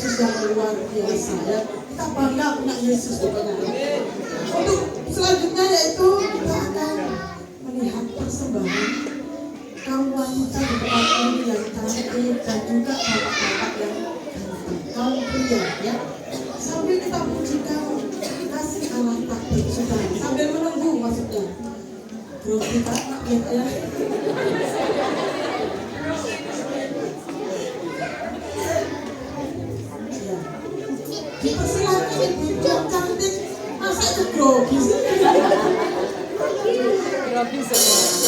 Yesus yang luar biasa ya. Kita bangga punya Yesus rupanya. Untuk selanjutnya yaitu kita akan melihat persembahan kaum wanita di tempat ini yang cantik dan juga bapak-bapak yang ganteng, kaum pria ya. Sambil kita pujikan kasih Allah takdir sudah sambil menunggu maksudnya. Belum kita ya. Dipersilakan ibu yang cantik, masa itu grogi sih? Grogi semua.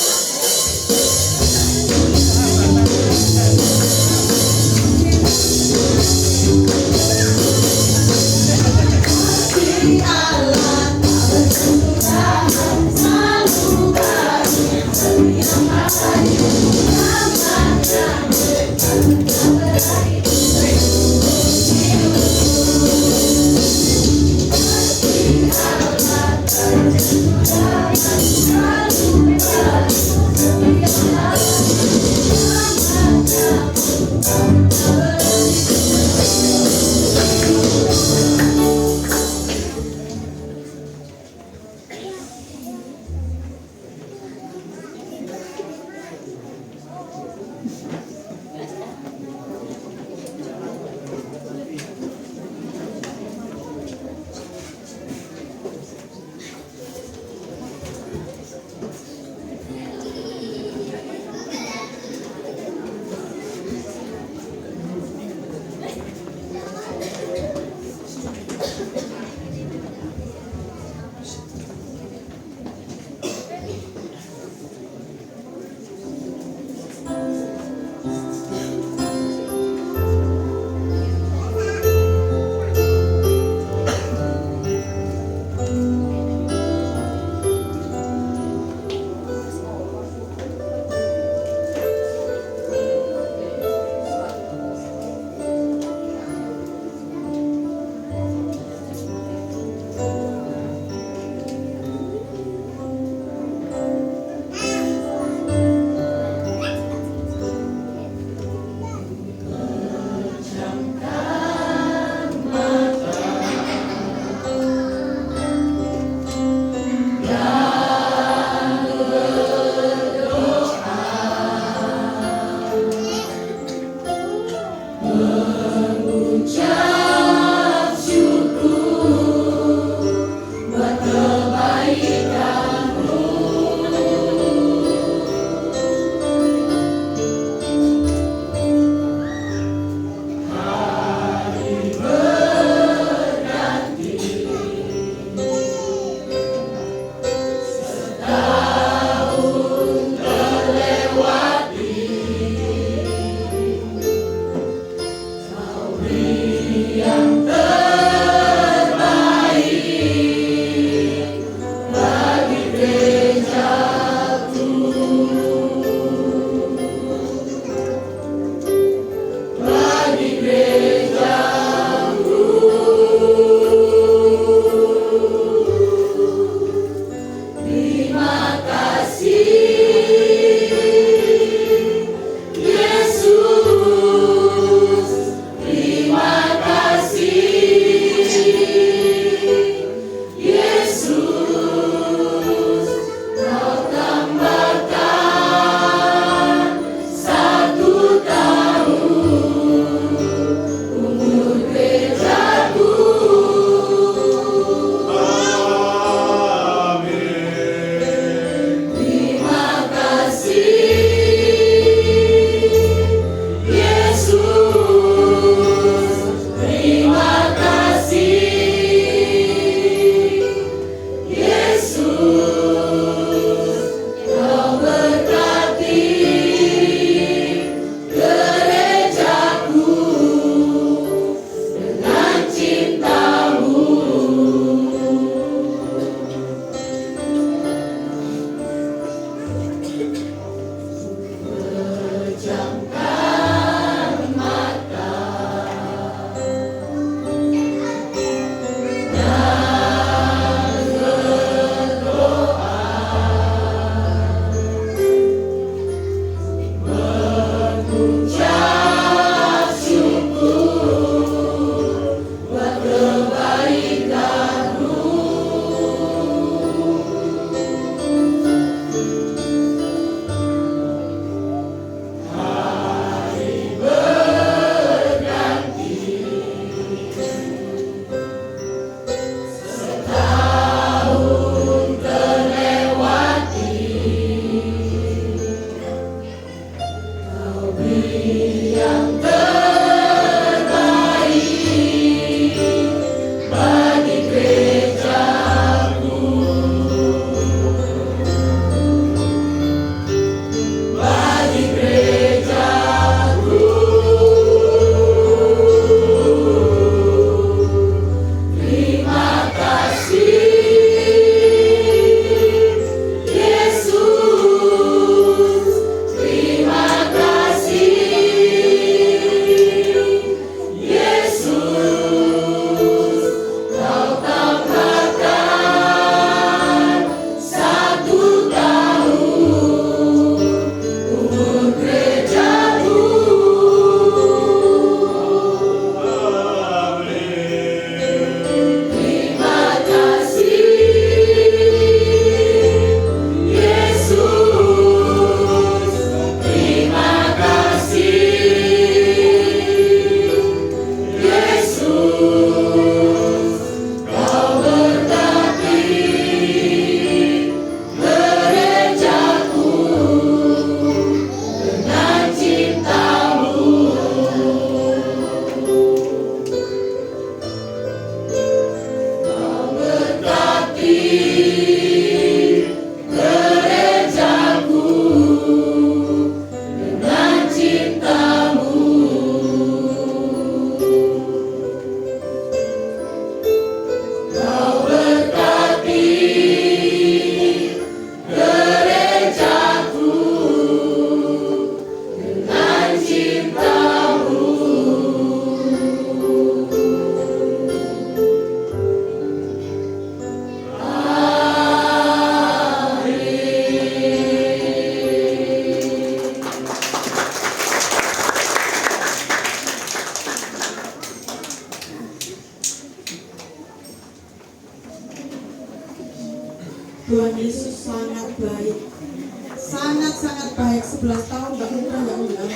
11 tahun nggak mudah ya udah.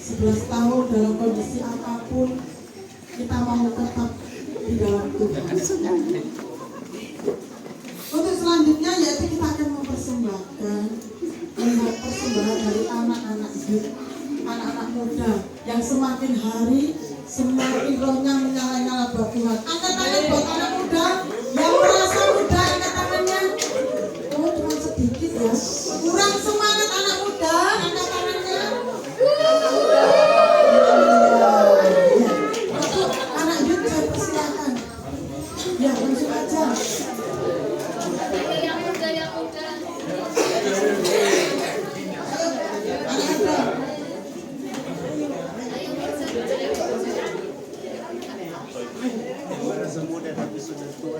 11 tahun dalam kondisi apapun kita mau tetap di dalam Tuhan. Untuk selanjutnya yaitu kita akan mempersembahkan melihat persembahan dari anak-anak youth, anak-anak muda yang semakin hari semakin rohnya menyala-nyala buat Tuhan. Angkat tangan buat anak muda yang merasa muda, angkat tangannya. Oh cuma sedikit ya, kurang semangat anak muda, angkat tangannya. Ya. Untuk anak youth saya persilakan. Ya langsung aja. Merasa muda tapi sudah tua.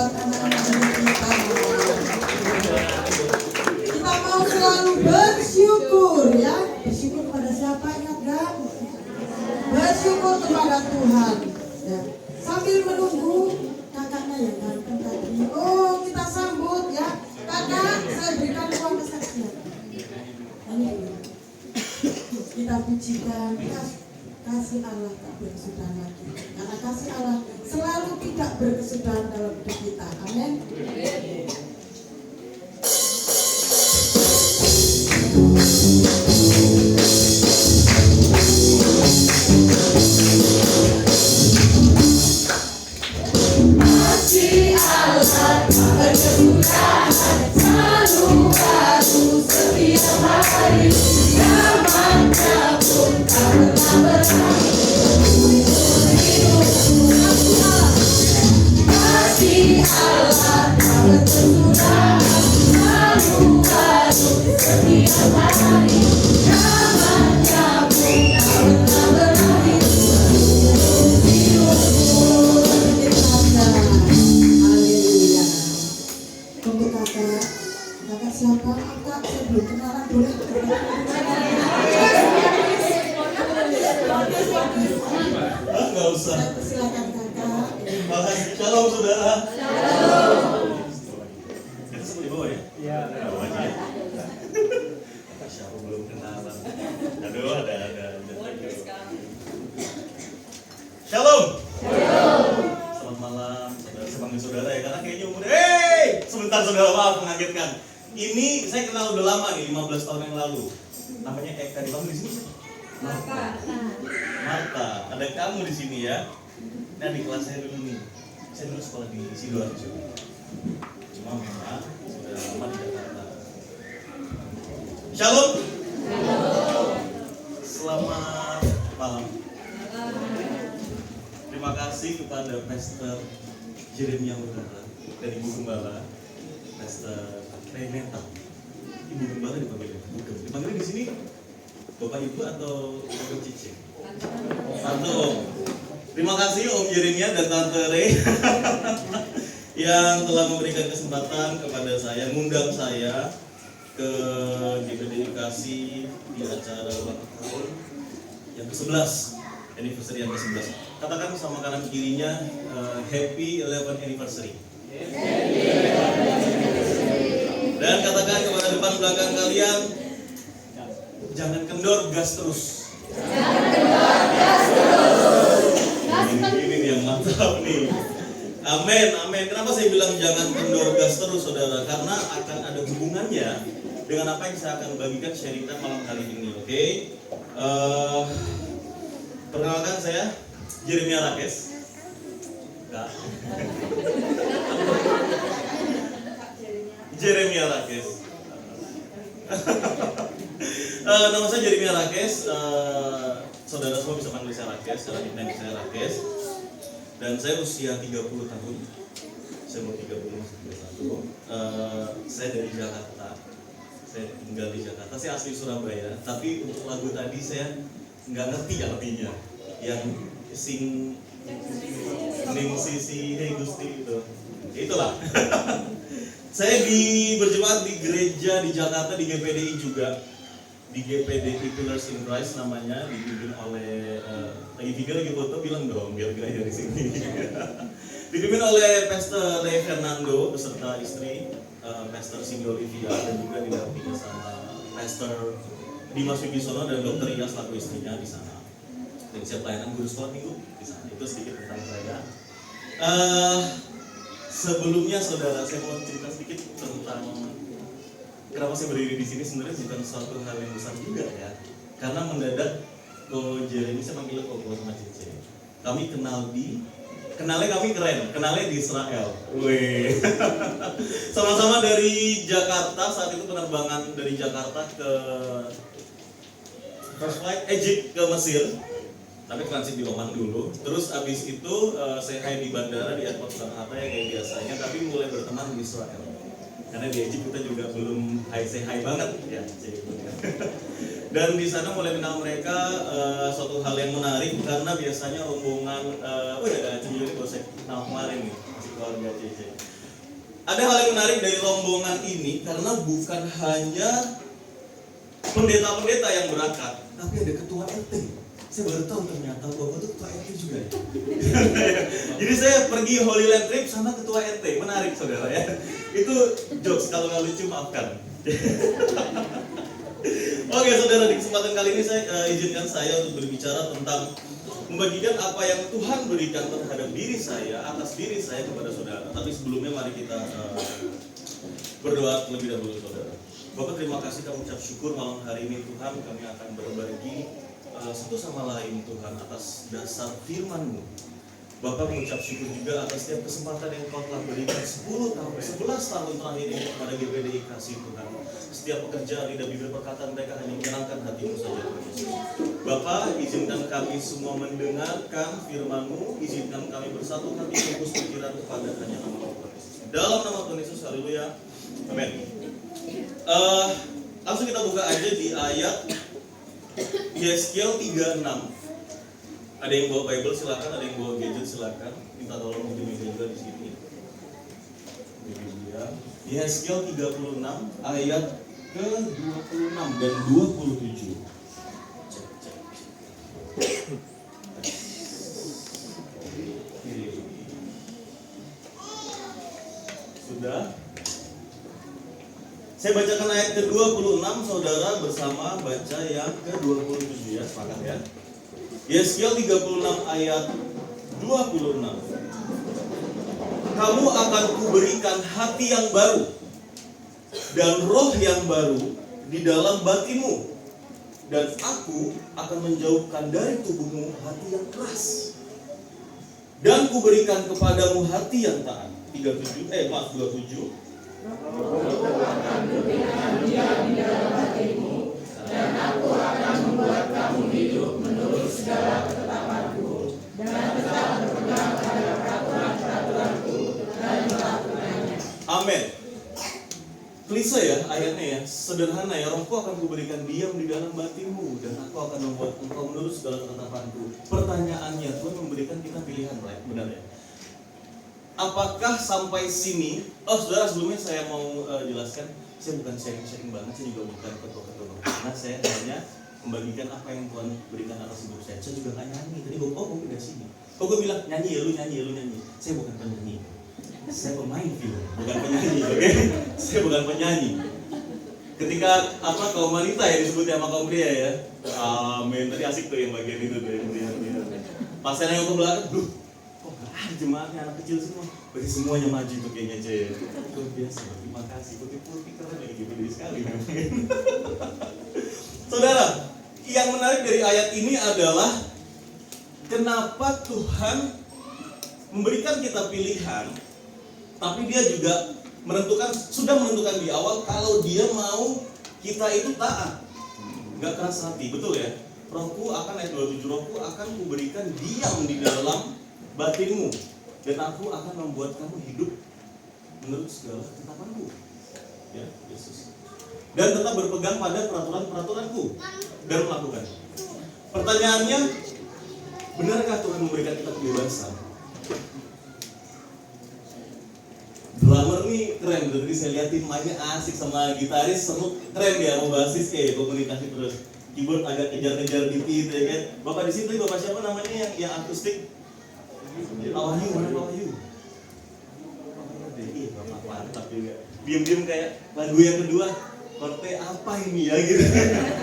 buat anak-anak kita. Kita mau selalu bersyukur ya. Bersyukur pada siapa, ingat gak? Bersyukur kepada Tuhan ya. Sambil menunggu kakaknya yang ganteng tadi. Oh, kita sambut ya. Kakak, saya berikan uang kesaksian. Ini kita pujikan kasih Allah tak berkesudahan lagi. Karena kasih Allah selalu tidak berkesudahan dalam hidup kita. Amin. Kasih Allah tak berkesudahan selalu baru setiap hari. Namanya pun tak pernah berakhir. Kasih Allah tak berkesudahan selalu baru setiap hari. Namanya pun tak pernah berakhir. Haleluya. Untuk kakak siapa? Kakak saya belum kenalan, boleh? Nggak usah. Silakan kakak. Makasih. Shalom saudara. Shalom. Itu semua di bawah ya? Iya. Siapa belum kenalan? Aduh, ada. Shalom. Selamat malam, saudara. Saya panggil saudara ya, karena kayaknya umurnya. Sebentar saudara, maaf mengagetkan. Ini saya kenal udah lama nih, 15 tahun yang lalu. Namanya Eka, dipanggil di sini. Marta, ada kamu di sini ya. Nah di kelas saya dulu nih. Saya dulu sekolah di Sidoarjo. Cuma memang sudah lama di Jakarta. Shalom. Selamat malam. Terima kasih kepada Pastor Jeremia Udara dan Ibu Gembala, Pastor Reneta. Ibu Gembala dipanggil di sini. Bapak Ibu atau Bapak Cici? Tante Om. Terima kasih Om Jeremia dan Tante Rey yang telah memberikan kesempatan kepada saya, mengundang saya ke GPD Edukasi di acara ulang tahun yang ke-11, anniversary yang ke-11. Katakan sama kanan kirinya, Happy 11th Anniversary. Dan katakan kepada depan belakang kalian, jangan kendor, gas terus. Ini yang mantap nih. Amin, amin. Kenapa saya bilang jangan kendor, gas terus, saudara? Karena akan ada hubungannya dengan apa yang saya akan bagikan, sharingkan malam kali ini. Oke? Perkenalkan saya Jeremia Rakes. Kak. Jeremia Rakes. Nama saya Jeremia Rakes. Saudara semua bisa panggil saya Rakes, karena nickname saya Rakes. Dan saya usia 30 tahun. Saya mau 30 masuk 31. Saya dari Jakarta. Saya tinggal di Jakarta. Saya asli Surabaya. Tapi untuk lagu tadi saya nggak ngerti artinya. Yang sing sisi hey Gusti itu. Itulah. Saya berjemaat di gereja di Jakarta, di GPDI juga, di GPDI Pillars in Christ namanya, dipimpin oleh lagi foto, bilang dong biar gaya di sini. Dipimpin oleh Pastor Ray Fernando beserta istri Pastor Cindy Olivia, dan juga didampingi sama Pastor Dimas Wibisono dan Dr. Iyas selaku istrinya di sana. Dan siap pelayanan guru sekolah minggu di sana. Itu sedikit tentang saya. Sebelumnya saudara, saya mau cerita sedikit tentang kenapa saya berdiri di sini. Sebenarnya bukan suatu hal yang besar juga ya, karena mendadak Ko Jeremy, saya panggil Ko sama Cici. Kenalnya kami keren, kenalnya di Israel. Wih, sama-sama dari Jakarta. Saat itu penerbangan dari Jakarta ke first flight Egypt ke Mesir. Tapi transit di Oman dulu, terus abis itu saya di bandara di airport Soekarno Hatta ya kayak biasanya, tapi mulai berteman di Israel. Karena di Egypt kita juga belum say hi banget ya, dan di sana mulai kenal mereka. Suatu hal yang menarik karena biasanya rombongan, ada Cici ini kalau saya kenal kemarin nih, masih keluarga Cici. ada hal yang menarik dari rombongan ini karena bukan hanya pendeta-pendeta yang berangkat, tapi ada ketua RT. Saya baru tahu ternyata Bapak itu ketua RT juga ya. Jadi saya pergi Holy Land Trip sama ketua RT, menarik saudara ya. Itu jokes, kalau nggak lucu maafkan. Oke saudara, di kesempatan kali ini saya izinkan saya untuk berbicara tentang membagikan apa yang Tuhan berikan terhadap diri saya, atas diri saya kepada saudara. Tapi sebelumnya mari kita berdoa terlebih dahulu saudara. Bapak terima kasih, kami ucap syukur malam hari ini Tuhan, kami akan berbagi satu sama lain Tuhan atas dasar firman-Mu. Bapak mengucap syukur juga atas setiap kesempatan yang Kau telah berikan 10 tahun, 11 tahun terakhir ini kepada GPDI Kasih Tuhan. Setiap pekerjaan lidah bibir perkataan mereka hanya menyenangkan hati-Mu saja Tuhan Yesus. Bapak, izinkan kami semua mendengarkan firman-Mu, izinkan kami bersatu hati fokus pikiran kepada hanya nama Tuhan Yesus. Dalam nama Tuhan Yesus, haleluya, amin. Langsung kita buka aja di ayat Yeskiel 36. Ada yang bawa Bible silakan, ada yang bawa gadget silakan. Minta tolong meja juga di sini. Yeskiel 36 ayat ke-26 dan 27. Sudah? Saya bacakan ayat ke-26, saudara bersama baca yang ke-27 ya, sepakat ya. Yeskiel 36 ayat 26. Kamu akan kuberikan hati yang baru dan roh yang baru di dalam batinmu, dan aku akan menjauhkan dari tubuhmu hati yang keras, dan kuberikan kepadamu hati yang taat. 27. Dan aku akan membuat kamu hidup menurut segala ketetapanku dan tetap berpegang pada peraturan-peraturanku dan melakukannya. Amin. Klise ya ayatnya ya, sederhana ya. Rohku akan kuberikan diam di dalam batinmu dan aku akan membuat engkau menurut segala ketetapanku. Pertanyaannya, Tuhan memberikan kita pilihan, right? Benar ya? Apakah sampai sini? Oh saudara, sebelumnya saya mau jelaskan, saya bukan sharing banget, saya juga bukan ketua-ketua, karena saya hanya membagikan apa yang Tuhan berikan atas hidup saya. Saya juga nggak nyanyi. Tadi gue pindah sini. Gue bilang nyanyi ya, lu nyanyi. Saya bukan penyanyi. Saya pemain film, bukan penyanyi. Oke? Saya bukan penyanyi. Ketika kaum wanita ya disebutnya sama kaum pria ya. Amin. Tadi asik tuh yang bagian itu tuh yang pria. Pas saya nengok ke belakang, jemaatnya anak kecil semua, berarti semuanya maju tuh kayaknya aja ya. Luar biasa, terima kasih. Putih-putih keren lagi gede sekali. Saudara, yang menarik dari ayat ini adalah kenapa Tuhan memberikan kita pilihan, tapi Dia juga sudah menentukan di awal kalau Dia mau kita itu taat, nggak keras hati, betul ya? Rohku akan, ayat 27, rohku akan kuberikan diam di dalam batinmu dan aku akan membuat kamu hidup menurut segala ketetapanku, ya Yesus. Dan tetap berpegang pada peraturan-peraturanku dan melakukan. Pertanyaannya, benarkah Tuhan memberikan kita kebebasan? Drummer nih keren, tadi saya liatin mainnya asik sama gitaris, seru, keren dia, mau basis komunikasi terus. Keyboard agak kejar-kejar dikit ya kan. Bapak di situ, Bapak siapa namanya yang akustik? Pak Wahyu, mana Pak Wahyu? Iya, Bapak mantap juga. Diam-diam kayak lagu yang kedua, korte apa ini ya gitu.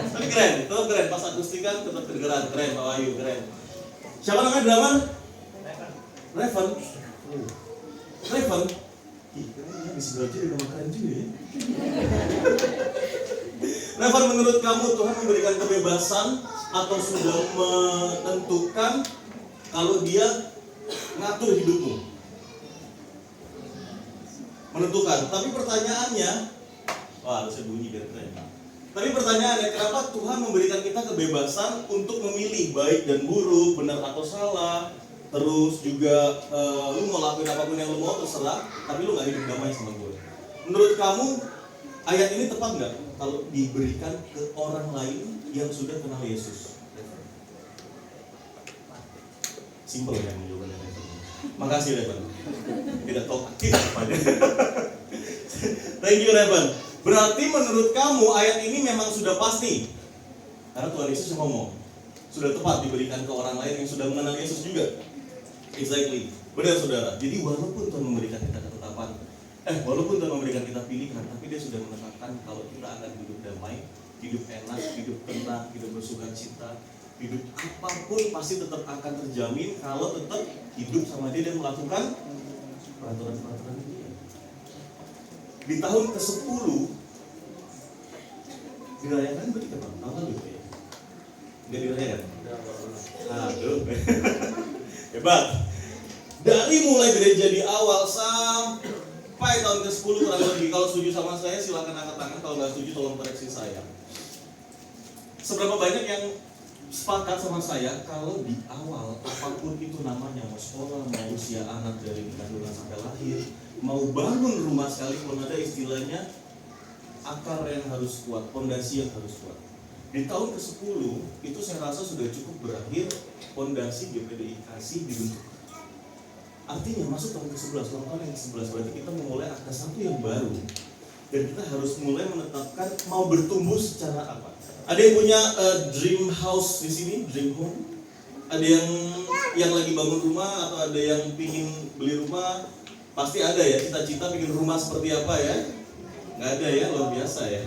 Tapi keren, itu keren. Pas akustikan tetap kedengeran, keren Pak Wahyu, keren. Siapa namanya drummer? Revan. Revan. Ih, keren di sebelah aja udah keren juga ya. Revan, menurut kamu Tuhan memberikan kebebasan atau sudah menentukan kalau Dia ngatur hidupmu? Menentukan. Tapi pertanyaannya, harusnya bunyi biar keren. Tapi pertanyaannya, kenapa Tuhan memberikan kita kebebasan untuk memilih baik dan buruk, benar atau salah? Terus juga lu mau lakuin apapun yang lu mau terserah, tapi lu gak hidup damai sama gue. Menurut kamu ayat ini tepat nggak kalau diberikan ke orang lain yang sudah kenal Yesus? Simpel ya jawabannya. Makasih Revan. Tidak tahu aktif apa aja. Thank you Revan. Berarti menurut kamu ayat ini memang sudah pasti. Karena Tuhan Yesus yang ngomong. Sudah tepat diberikan ke orang lain yang sudah mengenal Yesus juga. Exactly. Benar saudara. Jadi walaupun Tuhan memberikan kita ketetapan, walaupun Tuhan memberikan kita pilihan, tapi Dia sudah menetapkan kalau kita akan hidup damai, hidup enak, hidup tenang, hidup bersukacita, hidup apapun pasti tetap akan terjamin kalau tetap hidup sama Dia dan melakukan peraturan-peraturan Dia. Di tahun ke-10 dirayakan berarti kapan? Tahun lalu ya? Nggak dirayakan? Aduh. Hebat. Dari mulai gereja di awal sampai tahun ke-10 kurang lebih. Kalau setuju sama saya silakan angkat tangan, kalau nggak setuju tolong koreksi saya. Seberapa banyak yang sepakat sama saya kalau di awal apapun itu namanya, mau sekolah, mau usia anak dari kandungan sampai lahir, mau bangun rumah sekalipun, ada istilahnya akar yang harus kuat, fondasi yang harus kuat. Di tahun ke-10 itu saya rasa sudah cukup berakhir fondasi GPDI kasih dibentuk. Artinya masuk tahun ke-11, ulang tahun yang ke-11 berarti kita memulai akta satu yang baru. Dan kita harus mulai menetapkan mau bertumbuh secara apa. Ada yang punya dream house di sini, dream home. Ada yang lagi bangun rumah atau ada yang pingin beli rumah. Pasti ada ya, cita-cita pingin rumah seperti apa ya? Nggak ada ya, luar biasa ya.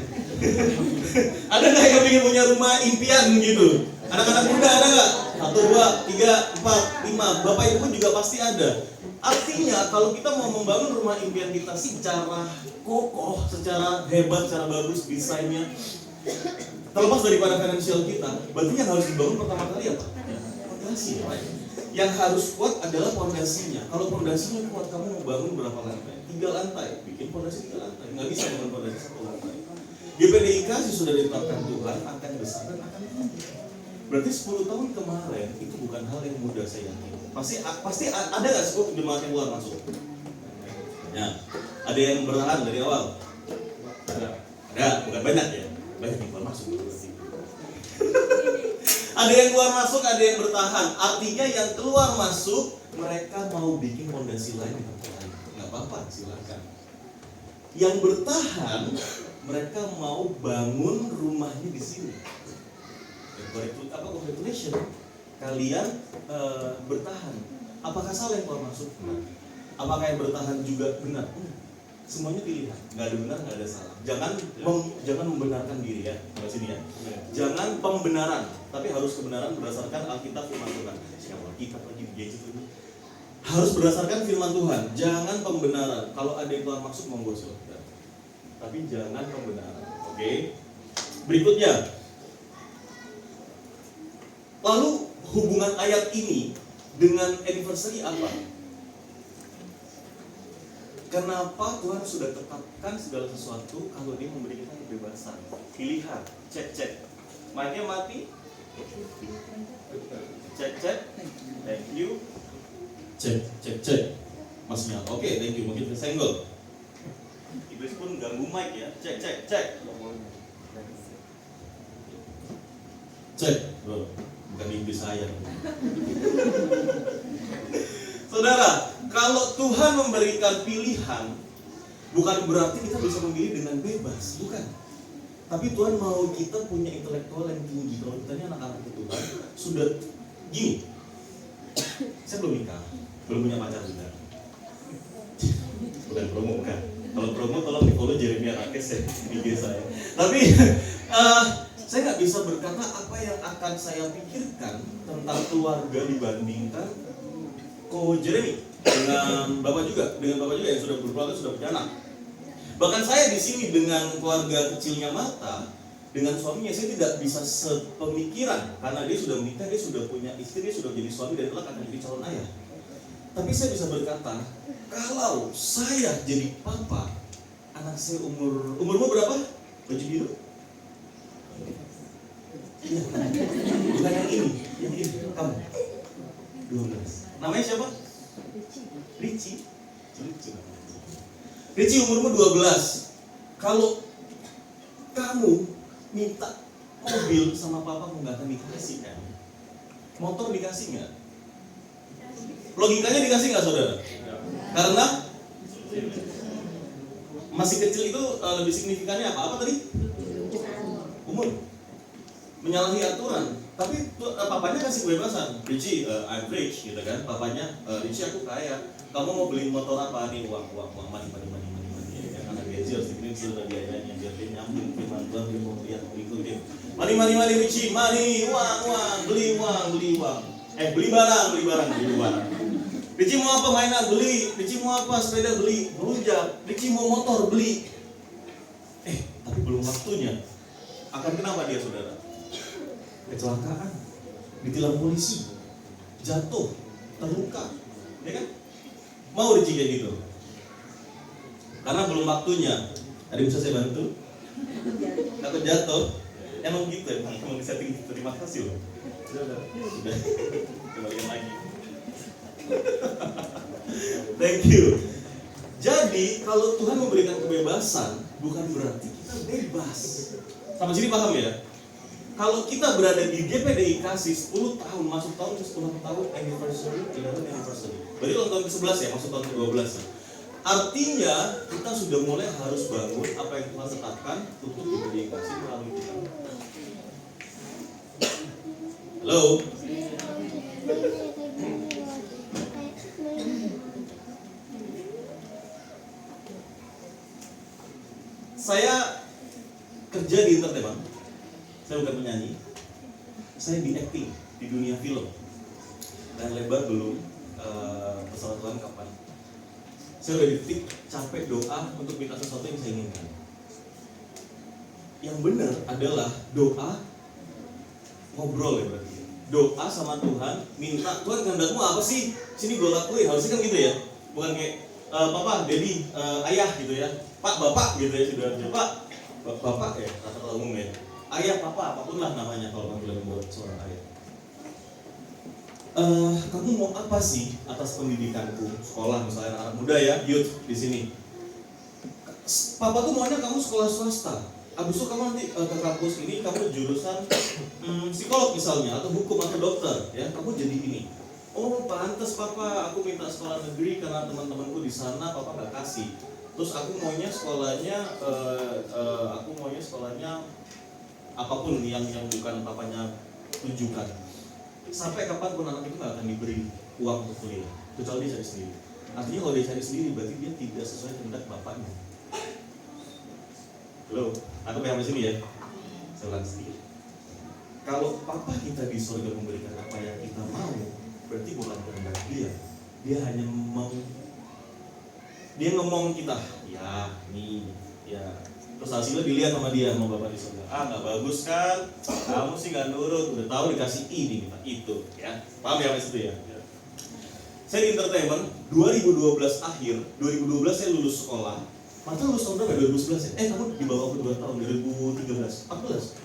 Ada nggak yang pingin punya rumah impian gitu? Anak-anak muda ada nggak? 1, 2, 3, 4, 5. Bapak ibu juga pasti ada. Artinya kalau kita mau membangun rumah impian kita secara kokoh, secara hebat, secara bagus desainnya, terlepas daripada finansial kita, berarti yang harus dibangun pertama kali apa? Fondasi. Yang harus kuat adalah fondasinya. Kalau fondasinya kuat, kamu mau bangun berapa lantai? 3 lantai, bikin fondasi 3 lantai. Nggak bisa bangun fondasi 1 lantai. GPDI kasih sudah ditetapkan Tuhan akan besar dan akan tinggi. Berarti 10 tahun kemarin itu bukan hal yang mudah saya yakin. Pasti ada nggak sih jemaat yang keluar masuk? Ya, ada yang bertahan dari awal? Ada, bukan banyak ya. Banyak yang keluar masuk. Ada yang keluar masuk, ada yang bertahan. Artinya yang keluar masuk mereka mau bikin fondasi lain di tempat lain. Nggak apa-apa, silakan. Yang bertahan mereka mau bangun rumahnya di sini. Congratulations, kalian bertahan. Apakah salah yang keluar masuk? Apakah yang bertahan juga benar? Semuanya pilihan, nggak ada benar, nggak ada salah. Jangan membenarkan diri ya, di sini ya. Jangan pembenaran, tapi harus kebenaran berdasarkan Alkitab firman Tuhan. Siapa Alkitab lagi di gadget ini? Harus berdasarkan firman Tuhan. Jangan pembenaran. Kalau ada yang keluar masuk monggo silakan. Tapi jangan pembenaran. Oke. Berikutnya. Lalu hubungan ayat ini dengan anniversary apa? Kenapa Tuhan sudah tetapkan segala sesuatu kalau Dia memberi kita kebebasan? Pilihan, cek. Mainnya mati? Cek. Thank you. Cek. Masnya, oke, thank you. Mungkin kesenggol. Iblis pun ganggu mic ya. Cek. Cek, bro. Bukan mimpi saya. Saudara, kalau Tuhan memberikan pilihan, bukan berarti kita bisa memilih dengan bebas, bukan. Tapi Tuhan mau kita punya intelektual yang tinggi. Kalau kita ini anak-anak Tuhan, sudah gini. Saya belum nikah, belum punya pacar juga. Bukan promo, bukan. Kalau promo tolong di follow Jeremia Rakes ya, di IG saya. Tapi saya nggak bisa berkata apa yang akan saya pikirkan tentang keluarga dibandingkan Ko Jeremy dengan bapak juga yang sudah berkeluarga, sudah punya anak. Bahkan saya di sini dengan keluarga kecilnya Mata, dengan suaminya saya tidak bisa sepemikiran karena dia sudah menikah, dia sudah punya istri, dia sudah jadi suami dan kelak akan jadi calon ayah. Tapi saya bisa berkata, kalau saya jadi papa, anak saya umurmu berapa? Baju biru? Iya, bukan yang ini, kamu 12. Namanya siapa? Richie umurmu 12. Kalau kamu minta mobil sama papa, nggak akan dikasih kan? Motor dikasih nggak? Logikanya dikasih nggak saudara? Karena Masih kecil itu lebih signifikannya apa? Apa tadi? Umur. Menyalahi aturan. Tapi papanya kasih kebebasan. Richie, I'm rich gitu kan. Papanya, Richie aku kaya. Kamu mau beli motor apa nih? Uang, money. Ya, karena gaji harus dikirim sudah biayanya. Biar dia nyambung firman Tuhan, dia mau lihat, mau ikutin. Money, Richie, money, uang, beli uang. Beli barang. Richie mau apa mainan? Beli. Richie mau apa? Sepeda beli. Melunjak. Richie mau motor beli. Tapi belum waktunya. Akan kenapa dia saudara? Kecelakaan, ditilang polisi, jatuh, terluka, ya kan? Mau Richie kayak gitu? Karena belum waktunya. Ada yang bisa saya bantu? Takut jatuh? Emang gitu, emang disetting gitu. Terima kasih loh. Sudah. Kembalikan lagi. Thank you. Jadi kalau Tuhan memberikan kebebasan, bukan berarti kita bebas. Sampai sini paham ya? Kalau kita berada di GPDI kasih 10 tahun, masuk tahun ke-10 tahun anniversary, 11 anniversary. Berarti tahun ke-11 ya, masuk tahun ke-12 ya. Artinya kita sudah mulai harus bangun apa yang Tuhan tetapkan untuk GPDI kasih melalui kita. Halo? Saya kerja di entertainment. Saya bukan penyanyi. Saya di acting di dunia film. Dan lebar belum pesawat Tuhan kapan. Saya udah di capek doa untuk minta sesuatu yang saya inginkan. Yang benar adalah doa ngobrol ya berarti. Doa sama Tuhan, minta Tuhan kehendakmu apa sih? Sini gue lakuin. Harusnya kan gitu ya. Bukan kayak papa, daddy, ayah gitu ya. Pak, bapak gitu ya sudah. Pak, bapak ya kata umum ya. Ayah, papa, apapun lah namanya kalau panggilan buat seorang ayah. Kamu mau apa sih atas pendidikanku? Sekolah misalnya anak muda ya, youth di sini. Papa tuh maunya kamu sekolah swasta. Abis itu kamu nanti ke kampus ini kamu jurusan psikolog misalnya atau hukum atau dokter ya. Kamu jadi ini. Oh pantes papa, aku minta sekolah negeri karena teman-temanku di sana papa nggak kasih. Terus aku maunya sekolahnya apapun yang bukan papanya tunjukkan. Sampai kapanpun anak itu nggak akan diberi uang untuk kuliah, kecuali dia cari sendiri. Artinya kalau dia cari sendiri berarti dia tidak sesuai kehendak bapaknya. Halo, aku paham di sini ya. Saya ulang sedikit. Kalau papa kita di surga memberikan apa yang kita mau, berarti bukan kehendak dia. Dia hanya ngomong kita, ya nih, ya. Terus hasilnya dilihat sama dia, sama bapak di surga. Nggak bagus kan? Kamu sih nggak nurut. Udah tahu dikasih ini, minta itu, ya. Paham ya mas itu ya? Saya di entertainment 2012 akhir, 2012 saya lulus sekolah. Mata lulus tahun berapa? 2011 ya? Kamu di bawah aku 2 tahun, 2013, 14.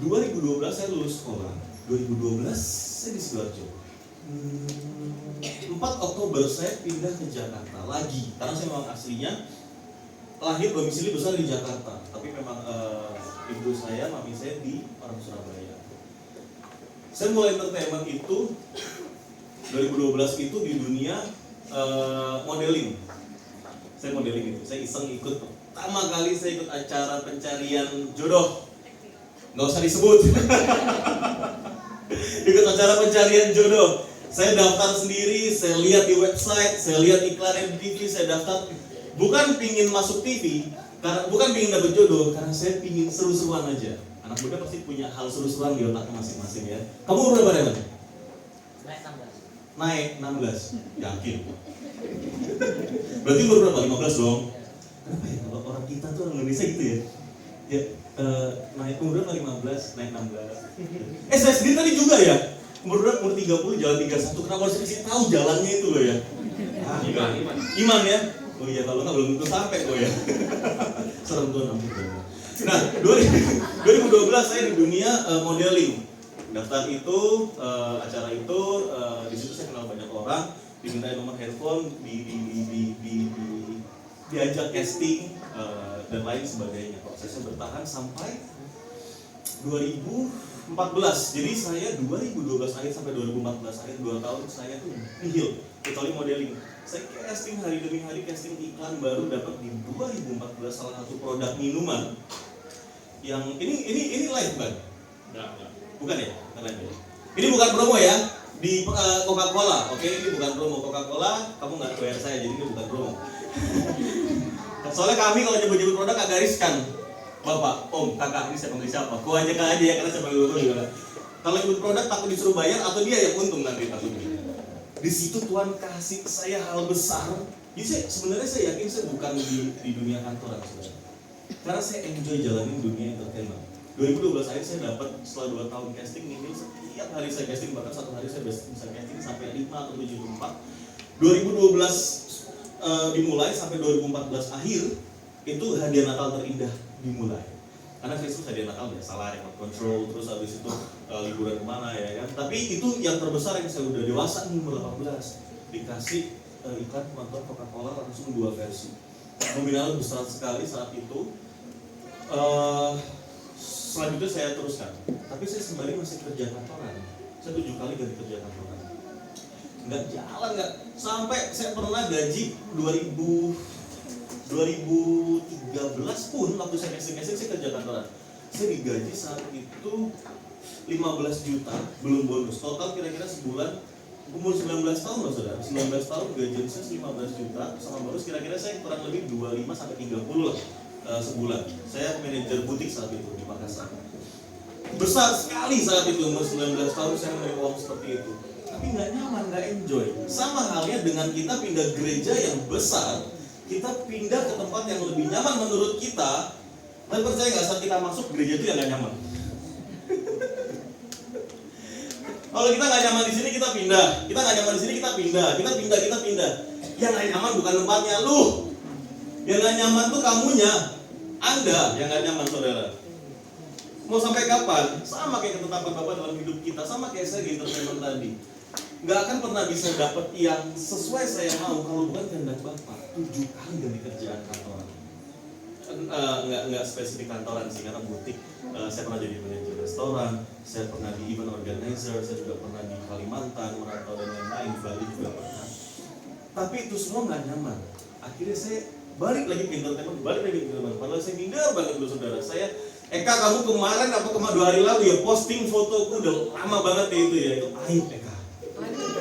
2012 saya lulus sekolah. 2012 saya di Sidoarjo. 4 Oktober saya pindah ke Jakarta lagi, karena saya memang aslinya lahir domisili besar di Jakarta, tapi memang ibu saya, mami saya di orang Surabaya. Saya mulai entertainment itu 2012 itu di dunia modeling. Saya modeling itu, saya iseng ikut pertama kali saya ikut acara pencarian jodoh. Nggak usah disebut. Ikut acara pencarian jodoh. Saya daftar sendiri, saya lihat di website, saya lihat iklan di TV, saya daftar. Bukan pingin masuk TV, karena bukan pingin dapet jodoh, karena saya pingin seru-seruan aja. Anak muda pasti punya hal seru-seruan di otaknya masing-masing ya. Kamu umur berapa ya? Naik 16. Yakin? Berarti umur berapa? 15 dong? Kenapa ya kalau orang kita tuh orang Indonesia gitu ya? Ya, naik umur berapa? 15, naik 16. Saya sendiri tadi juga ya? Umur 30, jalan 31. Kenapa harus kasih tahu jalannya itu loh ya? Iman ya? Oh iya, kalau nggak belum tentu sampai kok ya. Serem Tuhan ampun. Nah, 2012 saya di dunia modeling. Daftar itu, acara itu, di situ saya kenal banyak orang, dimintain nomor handphone, diajak casting dan lain sebagainya. Prosesnya bertahan sampai 2014. Jadi saya 2012 akhir sampai 2014 akhir 2 tahun saya tuh nihil, kecuali modeling. Saya casting hari demi hari, casting iklan baru, dapat di 2014 salah satu produk minuman yang ini live kan? Enggak. Bukan ya? Bukan live ya. Ini bukan promo ya di Coca-Cola, oke? Ini bukan promo Coca-Cola, kamu nggak bayar saya, jadi ini bukan promo. Soalnya kami kalau nyebut-nyebut produk agak riskan. Bapak, Om, Kakak, ini saya panggil siapa? Kau aja aja ya, karena saya panggil Bapak juga. Kalau nyebut produk takut disuruh bayar atau dia yang untung nanti takutnya. Di situ Tuhan kasih saya hal besar. Jadi sebenarnya saya yakin saya bukan di dunia kantoran, saudara. Karena saya enjoy jalanin dunia entertainment. 2012 akhir saya dapat setelah 2 tahun casting, ini setiap hari saya casting, bahkan satu hari saya bisa casting sampai 5 atau 7 tempat. 2012 dimulai sampai 2014 akhir itu hadiah Natal terindah dimulai. Karena Kristus hadiah Natal biasalah, remote control, terus habis itu liburan kemana ya kan. Tapi itu yang terbesar yang saya udah dewasa nih, umur 18 dikasih iklan penonton Coca-Cola langsung 2 versi. Nominal besar sekali saat itu. Selanjutnya saya teruskan. Tapi saya sembari masih kerja kantoran. Saya 7 kali ganti kerja kantoran. Nggak jalan nggak. Sampai saya pernah gaji 2013 pun waktu saya casting saya kerja kantoran. Saya digaji saat itu 15 juta belum bonus. Total kira-kira sebulan umur 19 tahun loh saudara. 19 tahun gajian saya 15 juta sama bonus kira-kira saya kurang lebih 25 sampai 30 lah sebulan. Saya manajer butik saat itu di Makassar. Besar sekali saat itu umur 19 tahun saya menerima uang seperti itu. Tapi nggak nyaman, nggak enjoy. Sama halnya dengan kita pindah gereja yang besar, kita pindah ke tempat yang lebih nyaman menurut kita. Dan percaya nggak, saat kita masuk gereja itu yang nggak nyaman. Kalau kita nggak nyaman di sini kita pindah, kita nggak nyaman di sini kita pindah. Yang nggak nyaman bukan tempatnya lu. Yang nggak nyaman tuh kamunya, Anda yang nggak nyaman saudara. Mau sampai kapan? Sama kayak ketetapan Bapak dalam hidup kita, sama kayak saya di entertainment tadi. Nggak akan pernah bisa dapat yang sesuai saya mau kalau bukan kehendak Bapak. 7 kali ganti kerjaan kantoran. Nggak spesifik kantoran sih, karena butik. Saya pernah jadi manajer restoran, saya pernah di event organizer, saya juga pernah di Kalimantan, merantau dan lain-lain, Bali juga pernah. Tapi itu semua nggak nyaman. Akhirnya saya balik lagi ke entertainment, padahal saya minder banget dulu saudara. Eka, kamu kemarin apa 2 hari lalu ya posting fotoku udah lama banget ya itu ya. Itu aib Eka.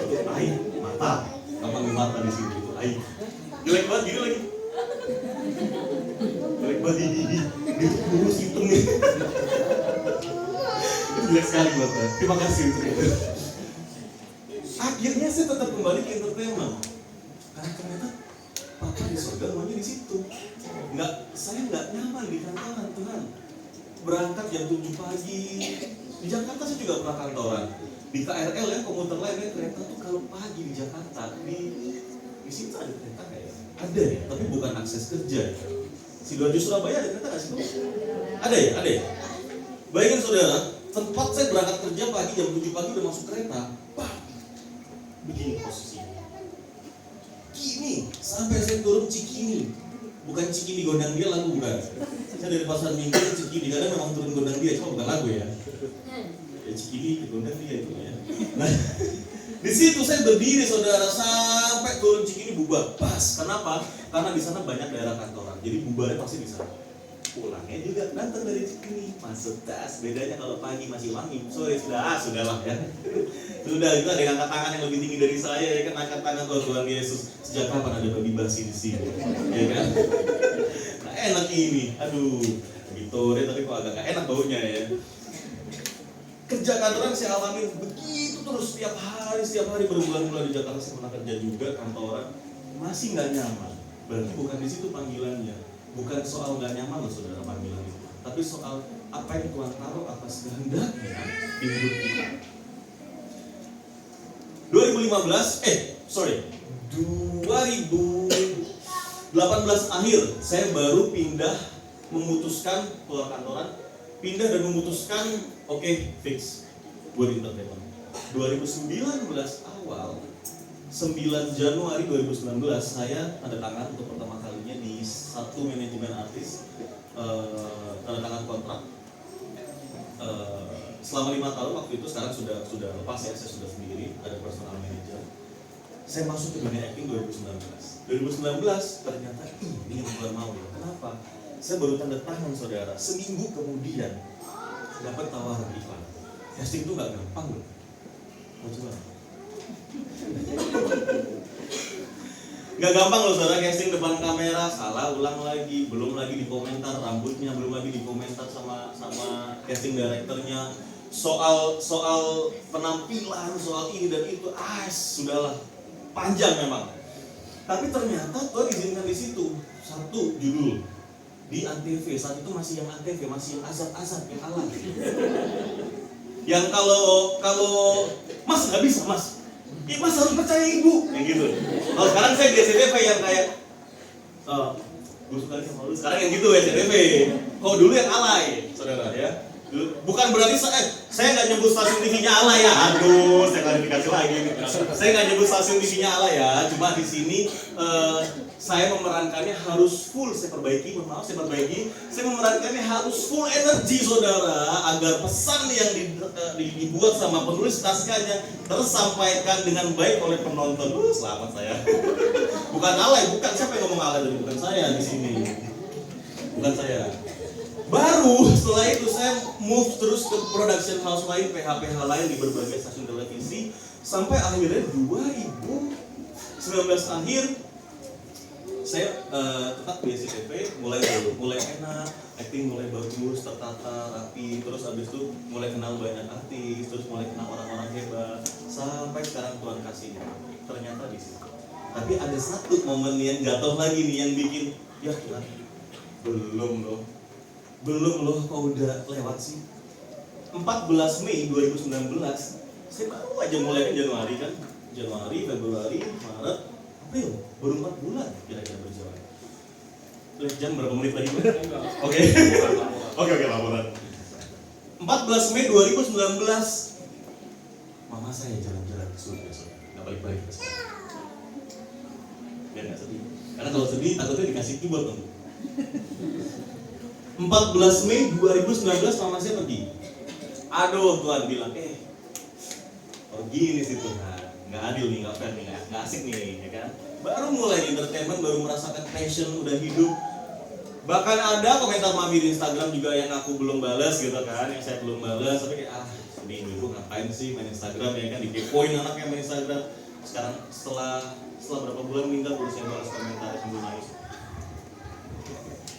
Itu aib, mata. Gampang mata di sini itu aib. Jelek banget gini lagi. Jelek banget ini. Itu kurus hitam nih. Jelek sekali Bapak. Terima kasih untuk itu. Akhirnya saya tetap kembali ke entertainment. Karena ternyata Papa di surga maunya di situ. Saya nggak nyaman di kantoran Tuhan. Berangkat jam 7 pagi. Di Jakarta saya juga pernah kantoran. Di KRL ya, komuter lain ya, kereta tuh kalau pagi di Jakarta di situ ada kereta nggak ya? Ada ya, tapi bukan akses kerja. Sidoarjo Surabaya ada kereta nggak sih? Ada ya. Bayangin saudara, tempat saya berangkat kerja pagi jam 7 pagi udah masuk kereta. Pak, begini posisinya. Gini, sampai saya turun Cikini. Bukan Cikini Gondang Dia lagu bukan. Saya dari Pasar Minggu ke Cikini, karena memang turun Gondang Dia, cuma bukan lagu ya. Ya Cikini ke Gondang Dia itu ya. Nah, di situ saya berdiri saudara sampai turun Cikini bubar. Pas, kenapa? Karena di sana banyak daerah kantoran. Jadi bubarnya pasti di sana. Pulangnya juga datang dari Cikini, masuk tas. Bedanya kalau pagi masih wangi, sore sudahlah ya. Sudah, itu ada yang angkat tangan yang lebih tinggi dari saya ya kan, angkat tangan kalau Tuhan Yesus. Sejak kapan ada babi basi di sini? Ya kan? Nah, enak ini. Aduh, gitu deh, tapi kok agak gak enak baunya ya. Kerja kantoran saya alami begitu terus setiap hari berbulan-bulan di Jakarta. Saya pernah kerja juga kantoran, masih nggak nyaman. Berarti bukan di situ panggilannya. Bukan soal nggak nyaman loh saudara panggilan itu, tapi soal apa yang Tuhan taruh atas kehendaknya di hidup kita. 2018 akhir saya baru memutuskan keluar kantoran, pindah dan memutuskan oke, fix buat entertainment. 2019 awal 9 Januari 2019 saya tanda tangan untuk pertama kalinya di satu manajemen artis, tanda tangan kontrak selama 5 tahun waktu itu. Sekarang sudah lepas ya, saya sudah sendiri, ada personal manager. Saya masuk ke dunia acting 2019 ternyata ini bukan mau ya. Kenapa? Saya baru tanda tangan saudara, seminggu kemudian dapat tawaran iklan. Casting itu gak gampang loh. Mau coba? Gak gampang loh saudara, casting depan kamera, salah ulang lagi, belum lagi di komentar rambutnya, belum lagi di komentar sama casting directornya, soal penampilan, soal ini dan itu, sudahlah panjang memang. Tapi ternyata Tuhan izinkan di situ satu judul di Antv, saat itu masih yang Antv, masih yang azab-azab, yang alay. Yang kalau Mas nggak bisa Mas, Mas harus percaya Ibu, yang gitu. Kalau sekarang saya di SCTV yang kayak, gue suka sama lu. Sekarang yang gitu SCTV. Kalau dulu yang alay, saudara ya. Bukan berarti saya nggak nyebut stasiun TV-nya alay ya. Aduh, saya klarifikasi lagi. Saya nggak nyebut stasiun TV-nya alay ya. Cuma di sini saya memerankannya harus full. Saya memerankannya harus full energi saudara, agar pesan yang dibuat sama penulis naskahnya tersampaikan dengan baik oleh penonton. Selamat saya. Bukan alay, bukan. Siapa yang ngomong alay tadi? Bukan saya di sini. Bukan saya. Baru setelah itu saya move terus ke production house lain, PH lain di berbagai stasiun televisi, sampai akhirnya 2019 akhir saya tetap di SCTV, mulai enak, acting mulai bagus, tertata, rapi, terus abis itu mulai kenal banyak artis, terus mulai kenal orang-orang hebat, sampai sekarang Tuhan kasihnya. Ternyata di situ. Tapi ada satu momen yang jatuh lagi nih yang bikin, ya Tuhan, belum loh, kok udah lewat sih. 14 Mei 2019 saya baru aja mulai kan Januari, Februari, Maret, April, baru 4 bulan kira-kira berjalan. Lihat jam berapa menit lagi? Oke, laporan. 14 Mei 2019 mama saya jalan-jalan ke surga, nggak balik-balik ke sana. Biar nggak sedih, karena kalau sedih takutnya dikasih keyboard tuh. 14 Mei 2019 mama saya pergi. Aduh, Tuhan bilang, gini sih Tuhan, nggak adil nih, nggak fair nih, nggak asik nih, ya kan? Baru mulai entertainment, baru merasakan passion, udah hidup. Bahkan ada komentar mami di Instagram juga yang aku belum balas gitu kan, yang saya belum balas, tapi kayak sedih dulu ngapain sih main Instagram, ya kan? Dikepoin anaknya main Instagram. Sekarang setelah berapa bulan meninggal baru saya balas komentar sambil nangis.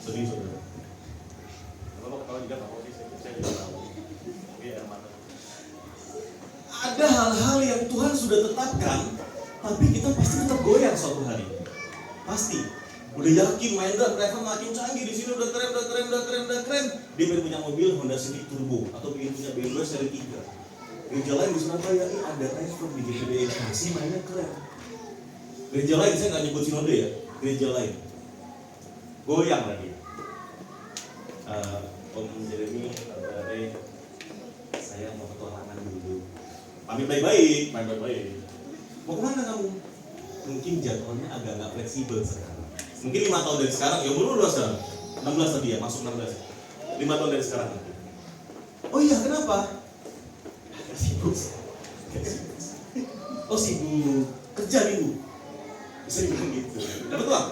Sedih saudara. Ada hal-hal yang Tuhan sudah tetapkan, tapi kita pasti tetap goyang suatu hari. Pasti. Udah yakin main driver makin canggih di sini, udah keren. Dia pengen punya mobil Honda Civic Turbo atau pengen punya BMW seri 3. Gereja lain di Surabaya ini ada driver di GPD masih mainnya keren. Gereja lain saya nggak nyebut sinode ya, gereja lain goyang lagi. Om Jeremy, saya mau petualangan dulu. Pamit baik-baik. Mau kemana kamu? Mungkin jadwalnya agak nggak fleksibel sekarang. Mungkin 5 tahun dari sekarang, ya umur lu sekarang 16 tadi ya, masuk 16. 5 tahun dari sekarang. Oh iya, kenapa? Sibuk. Oh sibuk, kerja minggu. Bisa dibilang gitu. Dapat uang?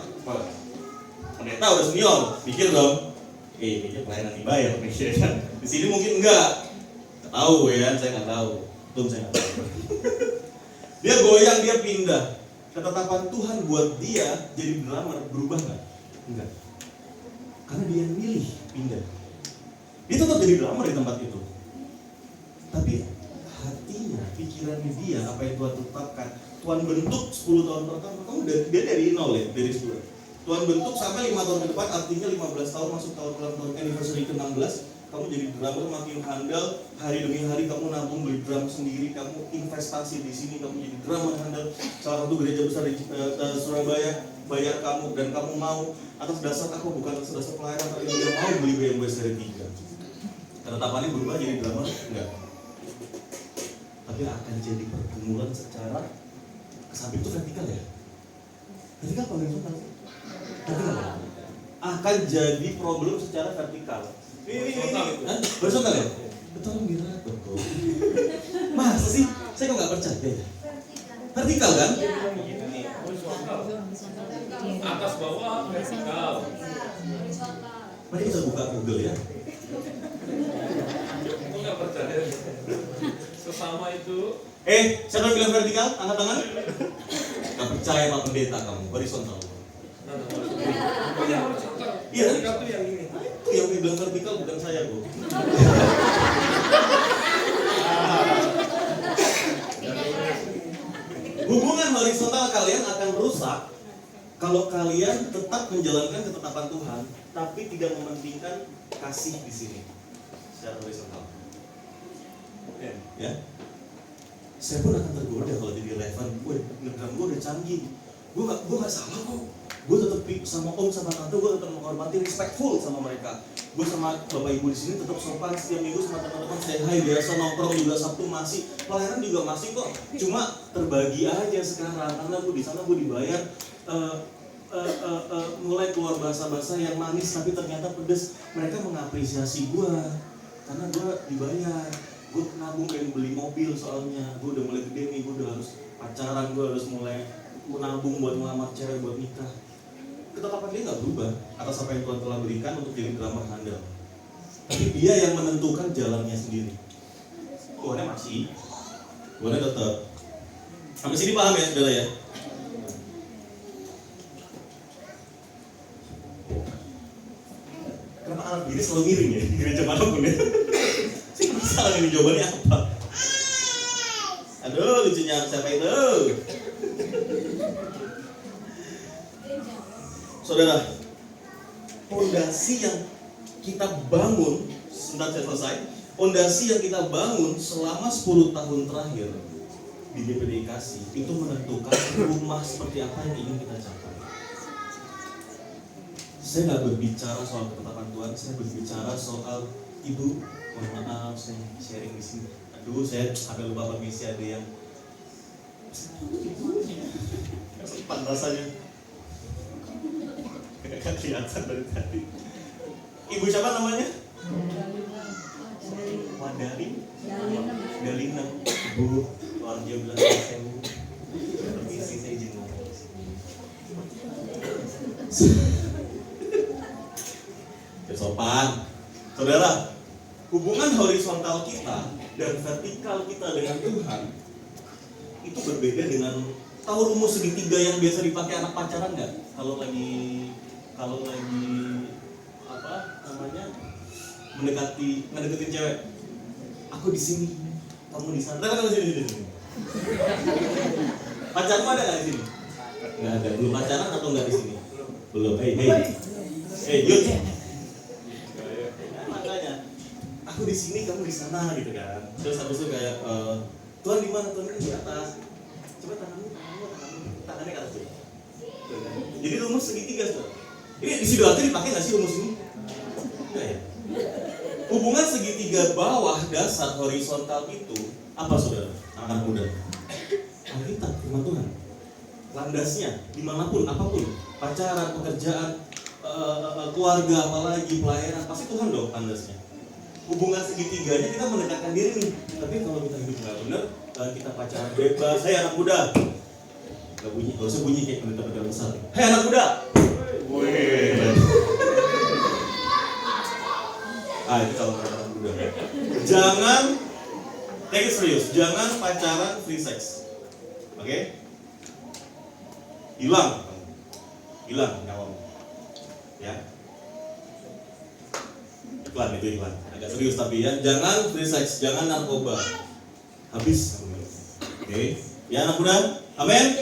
Pendeta udah senior, pikir dong. Kayaknya pelayanan dibayar, mikir kan. Di sini mungkin enggak. Tahu ya, saya nggak tahu. Saya nggak tahu. Dia goyang, dia pindah. Ketetapan Tuhan buat dia jadi drummer berubah nggak? Enggak. Karena dia yang milih pindah. Dia tetap jadi drummer di tempat itu. Tapi hatinya, pikirannya dia, apa yang Tuhan tetapkan, Tuhan bentuk 10 tahun pertama, kamu dari nol ya, dari 10. Tuhan bentuk sampai 5 tahun ke depan, artinya 15 tahun masuk tahun anniversary ke-16, kamu jadi drummer makin handal, hari demi hari kamu nabung beli drum sendiri, kamu investasi di sini, kamu jadi drummer handal. Salah satu gereja besar di Surabaya bayar kamu dan kamu mau atas dasar aku, bukan atas dasar pelayanan, tapi dia mau beli BMW seri 3. Ketetapannya berubah jadi drummer? Enggak. Tapi akan jadi pergumulan secara kesamping itu vertikal ya. Vertikal apa horizontal? Vertikal. Akan jadi problem secara vertikal. Ini. Horizontal ya? Betul mira betul. Masa sih? Saya kok nggak percaya ya? Vertikal kan? Atas bawah vertikal. Mari kita buka Google ya. Aku nggak percaya. Sesama itu. Siapa yang bilang vertikal? Angkat tangan. Gak percaya sama pendeta kamu, horizontal. Oh ya horizontal. Iya. Vertikal tuh yang ini. Itu yang bilang vertikal bukan saya, Bu. Hubungan horizontal kalian akan rusak kalau kalian tetap menjalankan ketetapan Tuhan, tapi tidak mementingkan kasih di sini secara horizontal. Ya, saya pun akan tergoda kalau jadi relevan. Negram gue udah canggih, gue gak salah kok. Gue tetap sama om sama tante, gue tetap menghormati, respectful sama mereka. Gue sama bapak ibu di sini tetap sopan, setiap minggu sama teman-teman say hi, biasa nongkrong juga Sabtu masih, pelayanan juga masih kok. Cuma terbagi aja sekarang karena gue di sana gue dibayar. Mulai keluar bahasa-bahasa yang manis tapi ternyata pedes. Mereka mengapresiasi gue karena gue dibayar. Gue nabung pengen beli mobil soalnya. Gue udah mulai gede nih, gue udah harus pacaran, gue harus mulai nabung buat ngelamar cewek, buat nikah. Ketetapan dia nggak berubah atas apa yang Tuhan telah berikan untuk jadi drummer handal. Tapi dia yang menentukan jalannya sendiri. Tuhannya masih, Tuhannya tetap. Sampai sini paham ya saudara ya? Kenapa anak diri selalu miring ya di gereja manapun ya? Saya penasaran ini jawabannya apa? Aduh, lucunya siapa itu? Saudara, fondasi yang kita bangun, sebentar saya selesai. Fondasi yang kita bangun selama 10 tahun terakhir di GPD Kasih itu menentukan rumah seperti apa yang ingin kita capai. Saya nggak berbicara soal ketetapan Tuhan, saya berbicara soal ibu. Mohon maaf, saya sharing di sini. Aduh, saya sampai lupa permisi, ada yang sempat rasanya. Gak kelihatan dari tadi. Ibu siapa namanya? Wadaring Dalinem. Ibu keluarga bilang saya permisi, saya izin ngomong. Sopan. Saudara, hubungan horizontal kita dan vertikal kita dengan Tuhan itu berbeda dengan, tahu rumus segitiga yang biasa dipakai anak pacaran nggak? Kalau lagi apa namanya, mendekatin cewek. Aku di sini, kamu di sana. Nah, di sini. Pacarmu ada nggak di sini? Nggak ada. Belum pacaran atau nggak di sini? Belum. Hey, Yud. Makanya, aku di sini, kamu di sana gitu kan. Terus habis itu kayak, Tuhan di mana? Tuhan di atas. Coba tangannya ke atas tuh. Jadi rumus segitiga tuh. Ini di Sidoarjo dipakai nggak sih rumus ini? Enggak ya. Hubungan segitiga bawah dasar horizontal itu apa saudara? Anak muda. Alkitab, firman Tuhan. Landasnya dimanapun, apapun, pacaran, pekerjaan, keluarga, apalagi pelayanan, pasti Tuhan dong landasnya. Hubungan segitiganya kita mendekatkan diri nih. Tapi kalau kita hidup nggak benar, kita pacaran bebas. Hai anak muda, nggak bunyi, nggak usah bunyi kayak pendeta besar. Hai anak muda. Itu kalau anak muda. Jangan, take it serius. Jangan pacaran free sex. Oke? Hilang nyawamu. Ya. Iklan itu iklan. Agak serius tapi ya. Jangan free sex, jangan narkoba. Habis. Oke. Ya anak muda. Amin.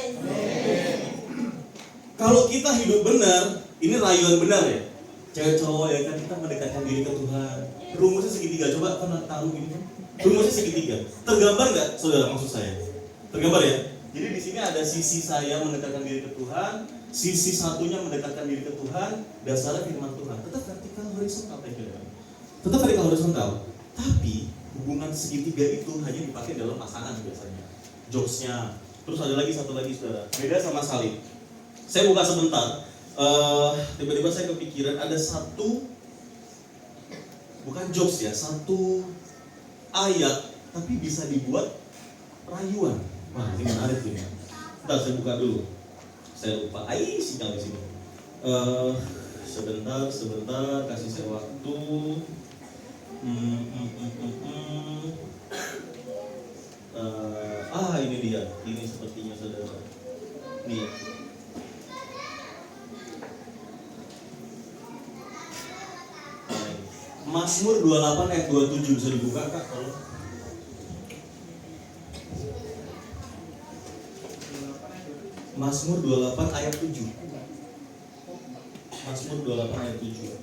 Kalau kita hidup benar, ini rayuan benar ya. Cewek cowok ya kan, kita mendekatkan diri ke Tuhan. Rumusnya segitiga. Coba pernah tahu gini kan? Rumusnya segitiga. Tergambar nggak, saudara, maksud saya? Tergambar ya. Jadi di sini ada sisi saya mendekatkan diri ke Tuhan, sisi satunya mendekatkan diri ke Tuhan, dasarnya firman Tuhan. Tetap vertikal horizontal, tetap vertikal horizontal. Tapi hubungan segitiga itu hanya dipakai dalam pasangan biasanya. Jokesnya. Terus ada lagi satu lagi saudara. Beda sama salib. Saya buka sebentar. Tiba-tiba saya kepikiran ada satu, bukan jokes ya, satu ayat tapi bisa dibuat rayuan. Wah, ini menarik ini. Ntar saya buka dulu. Saya lupa. Sinyal di sini. Sebentar, kasih saya waktu. Ini dia. Ini sepertinya saudara. Nih. Mazmur 28 ayat 27 bisa dibuka Kak kalau. Mazmur 28 ayat 7. Mazmur 28 ayat 7.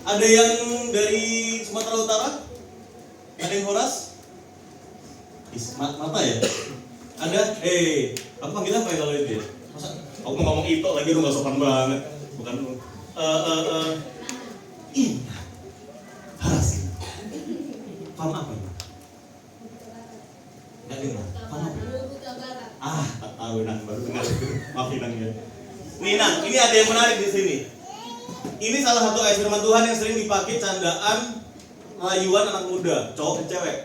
Ada yang dari Sumatera Utara? Ada yang Horas? Mata ya? Ada? Aku panggil apa ya kalau itu ya? Masa aku ngomong itu lagi lu gak sopan banget. Bukan lu. Horas. Paham apa ya? Gak dengar? Paham apa ya? Tak tahu Nang, baru dengar. Maafin Nang ya. Nih Nang, ini ada yang menarik di sini. Ini salah satu ayat firman Tuhan yang sering dipakai candaan rayuan anak muda, cowok dan cewek.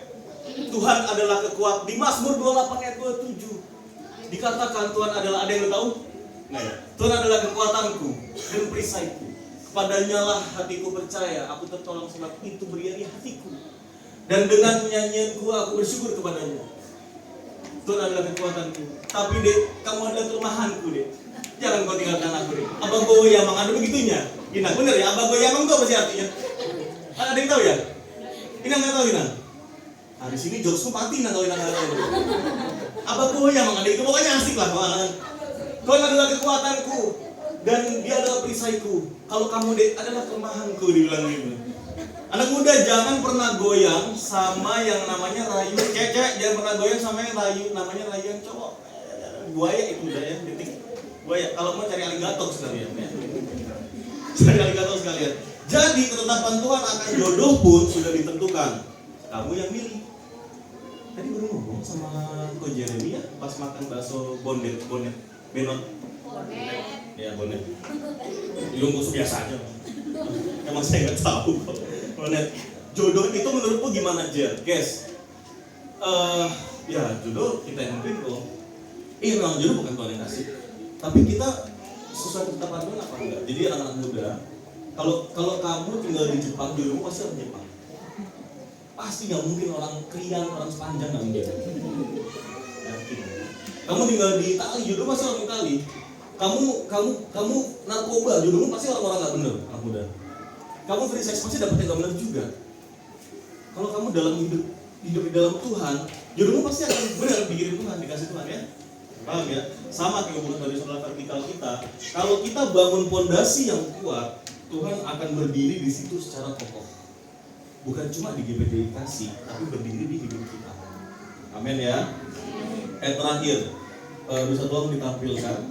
Tuhan adalah kekuatan. Di Mazmur 28 ayat 27 dikatakan Tuhan adalah, ada yang tahu? Nah, Tuhan adalah kekuatanku dan perisaiku. Kepadanya lah hatiku percaya, aku tertolong sebab itu beriari hatiku. Dan dengan nyanyianku aku bersyukur kepadanya. Tuhan adalah kekuatanku. Tapi dek, kamu adalah kelemahanku dek. Jangan kau tinggalkan aku dek. Abang goyamang, ada begitunya. Inang, bener ya? Abang goyamang itu apa sih artinya? Ada yang tahu ya? Inang nggak tahu Inang? Nah, di sini jokesku mati Inang kalau Inang nggak tahu. Abang goyamang, ada itu pokoknya asik lah kawan. Tuhan adalah kekuatanku dan Dia adalah perisaiku. Kalau kamu dek adalah kelemahanku, dibilang gitu. Anak muda jangan pernah goyang sama yang namanya rayu. Cewek jangan pernah goyang sama yang rayu, namanya rayuan cowok. Buaya itu udah ya, detik. Buaya. Kalau mau cari aligator sekalian ya. Cari aligator sekalian. Jadi ketetapan Tuhan akan jodoh pun sudah ditentukan. Kamu yang milih. Tadi baru ngomong sama Ko Jeremy ya, pas makan bakso bondet, benot. Ya bondet. Ilmu biasa aja. Emang saya nggak tahu kok. Bondet. Jodoh itu menurutmu gimana Jer? Guys, ya jodoh kita yang mungkin kok. Memang jodoh bukan Tuhan yang kasih. Tapi kita sesuai ketetapan Tuhan apa enggak? Jadi anak-anak muda, kalau kamu tinggal di Jepang, jodohmu pasti orang Jepang. Pasti nggak mungkin orang Krian, orang sepanjang nggak mungkin. Yakin. Kamu tinggal di Itali, jodoh pasti orang Itali. Kamu narkoba, jodohmu pasti orang-orang nggak benar, anak muda. Kamu free sex pasti dapet yang nggak benar juga. Kalau kamu dalam hidup di dalam Tuhan, jodohmu pasti akan benar dikirim Tuhan, dikasih Tuhan ya. Paham ya? Sama kayak hubungan dari saudara vertikal kita. Kalau kita bangun pondasi yang kuat, Tuhan akan berdiri di situ secara kokoh. Bukan cuma di GPD kasih, tapi berdiri di hidup kita. Amin ya. Terakhir, bisa tolong ditampilkan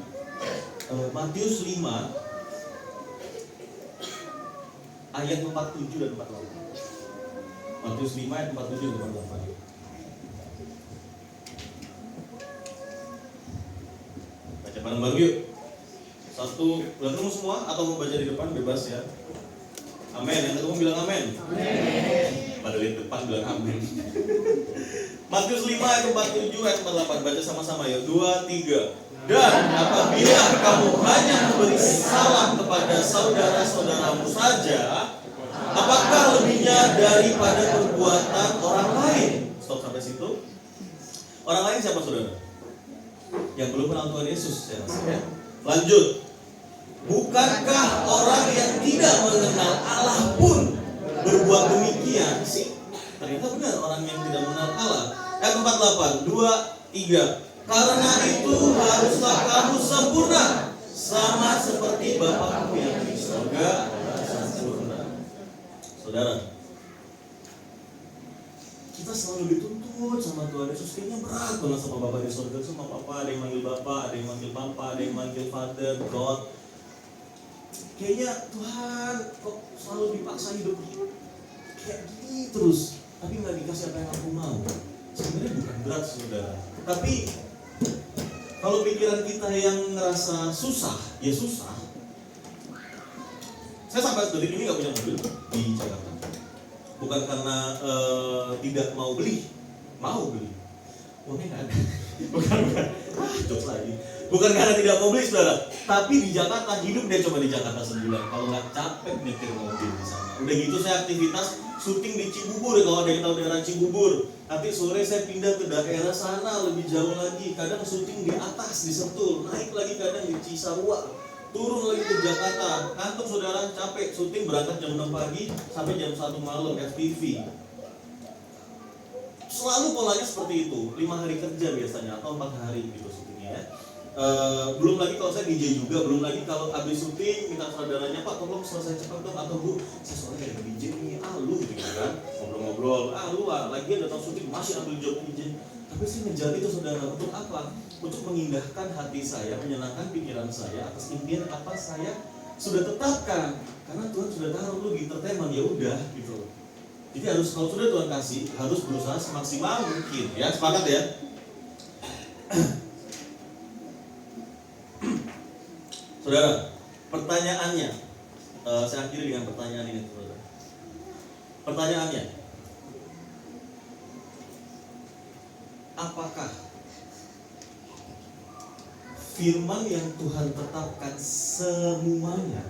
Matius 5 ayat 47 dan 48. Matius 5 ayat 47 dan 48. Baca bareng-bareng yuk. Satu, udah ketemu semua atau mau baca di depan bebas ya. Amin, yang ketemu bilang amin. Pada lihat depan bilang amin. Matius 5 ayat 47 ayat 48, baca sama-sama ya. 2, 3. Dan apabila kamu hanya memberi salam kepada saudara-saudaramu saja, apakah lebihnya daripada perbuatan orang lain? Stop sampai situ. Orang lain siapa saudara? Yang belum kenal Tuhan Yesus saya rasa ya. Lanjut. Bukankah orang yang tidak mengenal Allah pun berbuat demikian sih? Ternyata benar orang yang tidak mengenal Allah. Ayat 48, 2, 3. Karena itu haruslah kamu sempurna, sama seperti Bapakmu yang di surga adalah sempurna. Saudara, kita selalu dituntut sama Tuhan Yesus, kayaknya berat banget sama Bapak di surga, sama Papa, ada yang manggil Bapak, ada yang manggil Papa, ada yang manggil Father, God. Kayaknya Tuhan kok selalu dipaksa hidup kayak gini terus, tapi nggak dikasih apa yang aku mau. Sebenarnya bukan berat saudara, tapi kalau pikiran kita yang ngerasa susah, ya susah. Saya sampai detik ini nggak punya mobil di Jakarta, bukan karena tidak mau beli, mau beli. Uangnya nggak ada. Bukan. Jokes lagi. Bukan karena tidak mau beli saudara, tapi di Jakarta, hidup dia coba di Jakarta sebulan. Kalau nggak capek nyetir mobil di sana. Udah gitu saya aktivitas syuting di Cibubur ya, kalau ada yang tahu daerah Cibubur. Nanti sore saya pindah ke daerah sana lebih jauh lagi. Kadang syuting di atas di Sentul, naik lagi kadang di Cisarua, turun lagi ke Jakarta. Kantor saudara capek, syuting berangkat jam 6 pagi sampai jam 1 malam FTV. Selalu polanya seperti itu, 5 hari kerja biasanya atau 4 hari gitu syutingnya ya. Belum lagi kalau saya DJ juga, belum lagi kalau habis syuting minta saudaranya, Pak tolong selesai cepat dong, atau Bu saya soalnya ada DJ nih, lu gitu kan, ngobrol-ngobrol, lu lagi datang syuting masih ambil job DJ. Tapi saya ngejar itu saudara, untuk apa? Untuk mengindahkan hati saya, menyenangkan pikiran saya atas impian apa saya sudah tetapkan, karena Tuhan sudah taruh lu di entertainment, ya udah gitu. Jadi harus, kalau sudah Tuhan kasih, harus berusaha semaksimal mungkin ya, sepakat ya. Saudara, pertanyaannya, saya akhiri dengan pertanyaan ini, saudara. Pertanyaannya, apakah firman yang Tuhan tetapkan semuanya?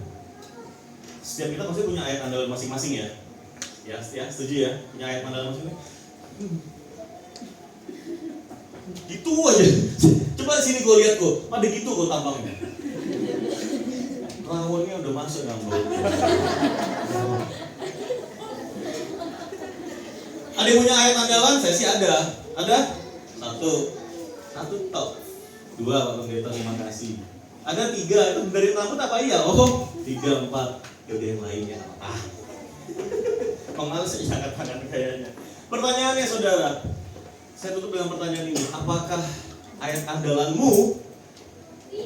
Setiap kita pasti punya ayat andalan masing-masing ya. Ya, setuju ya? Punya ayat andalan masing-masing. Gitu aja. Coba di sini gue lihat kok, pada gitu kok tampangnya. Rawonnya udah masuk ngambek. Ada yang punya ayat andalan? Saya sih ada. Ada? Satu top. 2 Pak Pendeta, terima kasih. Ada 3, itu dari rambut apa iya? Oh 3, 4. Yaudah yang lainnya apa? Males saya angkat tangan kayaknya. Pertanyaannya saudara, saya tutup dengan pertanyaan ini. Apakah ayat andalanmu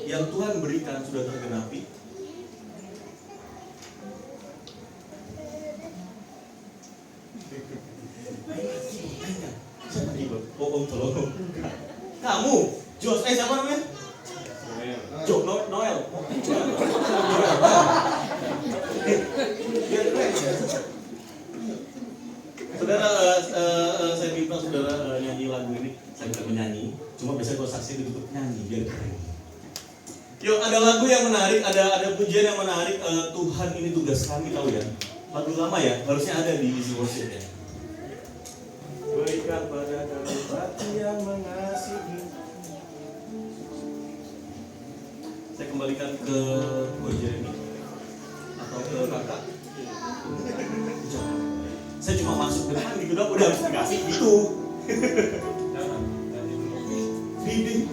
yang Tuhan berikan sudah tergenapi? Siapa nih Bang? Om tolong. Kamu, Jos, siapa namanya? Noel. Saudara, saya minta saudara nyanyi lagu ini. Saya bukan menyanyi, cuma biasanya kalau saksi ditutup nyanyi biar keren. Yuk, ada lagu yang menarik, ada pujian yang menarik. Tuhan ini tugas kami, tahu ya? Lagu lama ya, harusnya ada di Easy Worship ya. Berikan pada kami hati yang mengasihi. Saya kembalikan ke Jeremy atau ke kakak. Saya cuma masuk ke depan gitu, udah harus dikasih gitu. Bibi.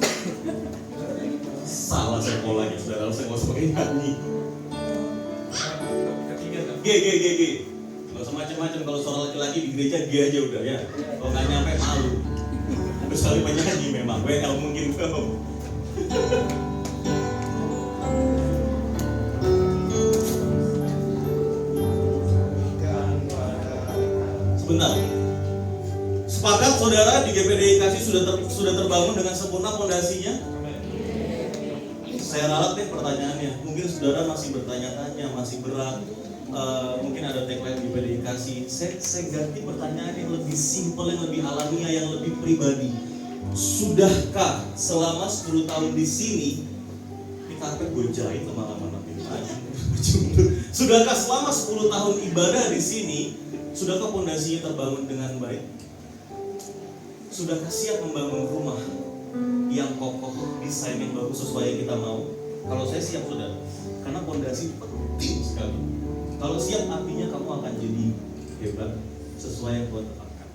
Salah saya polanya, saudara, saya nggak usah pakai nyanyi. G. Nggak usah macam-macam, kalau suara laki-laki di gereja dia aja udah ya. Kalau nggak nyampe malu. Terus kali penyanyi memang, WL mungkin belum. Sebentar. Sepakat saudara, di GPD Kasih sudah terbangun dengan sempurna fondasinya? Saya ralat deh pertanyaannya. Mungkin saudara masih bertanya-tanya, masih berat. Mungkin ada tagline di GPD Kasih. Saya ganti pertanyaan yang lebih simpel, yang lebih alamiah, yang lebih pribadi. Sudahkah selama 10 tahun di sini kita akan gue jahit lama-lama nanti aja. Sudahkah selama 10 tahun ibadah di sini, sudahkah fondasinya terbangun dengan baik? Sudahkah siap membangun rumah yang kokoh, desain yang bagus sesuai yang kita mau? Kalau saya siap sudah, karena fondasi penting sekali. Kalau siap artinya kamu akan jadi hebat sesuai yang Tuhan tetapkan.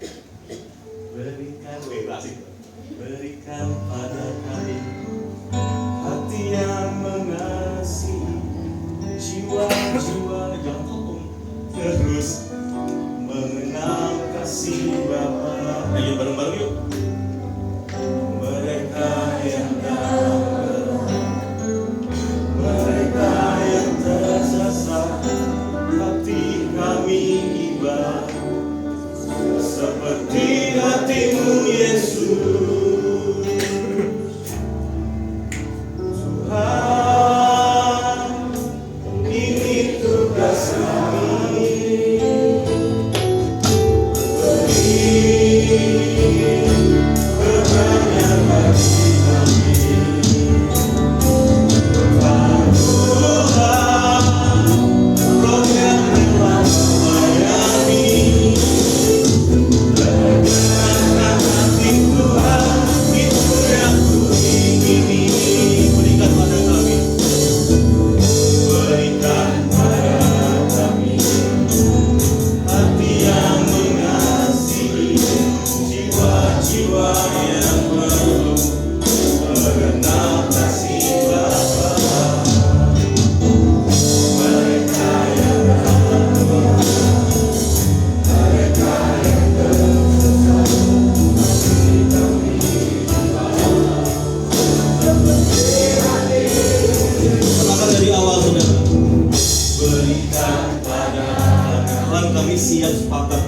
Berikan pada kami hati yang mengasihi, jiwa-jiwa yang kokoh, terus mengenal kasih Bapa. Ayo bareng-bareng yuk. Mereka yang dalam, mereka yang tersesat, hati kami ibadah seperti hatimu Yesus.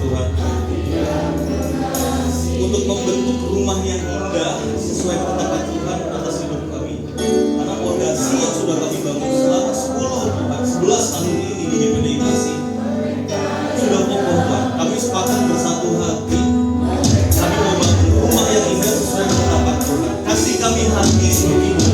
Tuhan untuk membentuk rumah yang indah sesuai ketetapan Tuhan atas hidup kami. Karena fondasi yang sudah kami bangun selama 11 tahun ini di GPDI Kasih sudah kokoh Tuhan. Kami sepakat bersatu hati. Kami mau bangun rumah yang indah sesuai ketetapan Tuhan. Kasih kami hati seperti itu.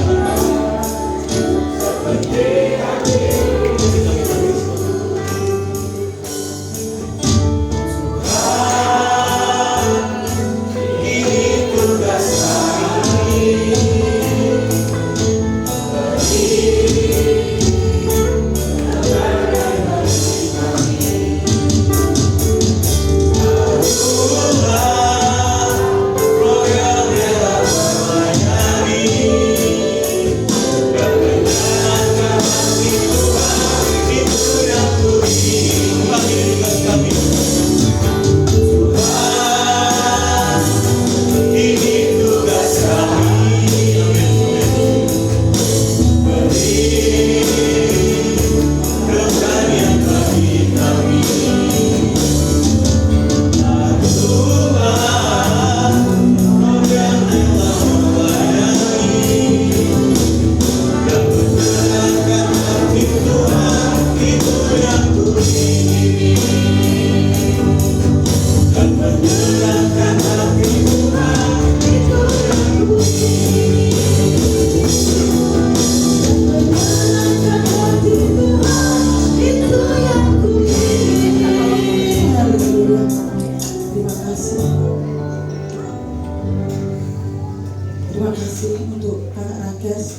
Terima kasih untuk Kakak Rakes.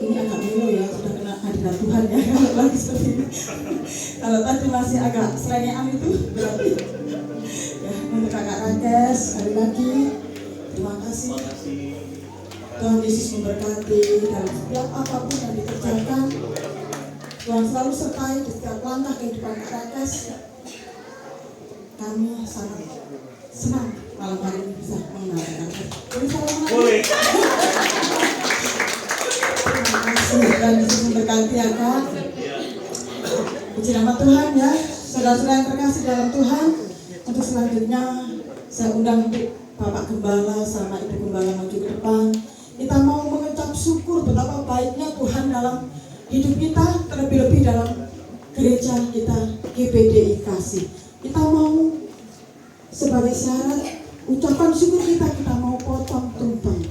Ini agak melo ya, sudah kena hadirat Tuhan ya kalau lagi seperti ini. Kalau tadi masih agak selengean itu berarti. Ya, untuk Kakak Rakes sekali lagi terima kasih. Tuhan Yesus memberkati dalam setiap apapun yang dikerjakan. Tuhan selalu sertai di setiap langkah kehidupan Kakak Rakes. Kami sangat senang malam hari ini bisa mengenalkan. Boleh. Terima kasih dan Yesus memberkati ya Kak. Puji nama Tuhan ya. Saudara-saudara yang terkasih dalam Tuhan, untuk selanjutnya saya undang Bapak Gembala sama Ibu Gembala maju ke depan. Kita mau mengucap syukur betapa baiknya Tuhan dalam hidup kita, terlebih-lebih dalam gereja kita GPDI Kasih. Kita mau sebagai syarat ucapan syukur kita mau potong tumpeng.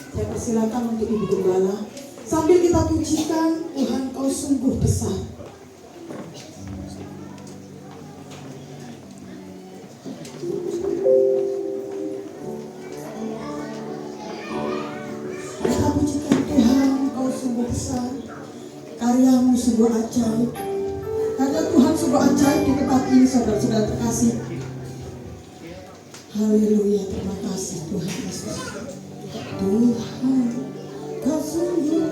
Saya persilakan untuk Ibu Gembala sambil kita pujikan Tuhan Kau sungguh besar. Kita pujikan Tuhan Kau sungguh besar. Karyamu sungguh ajaib. Karya Tuhan sungguh ajaib di tempat ini, saudara-saudara terkasih. Haleluya, terima kasih Tuhan Yesus. Tuhan, Kau sungguh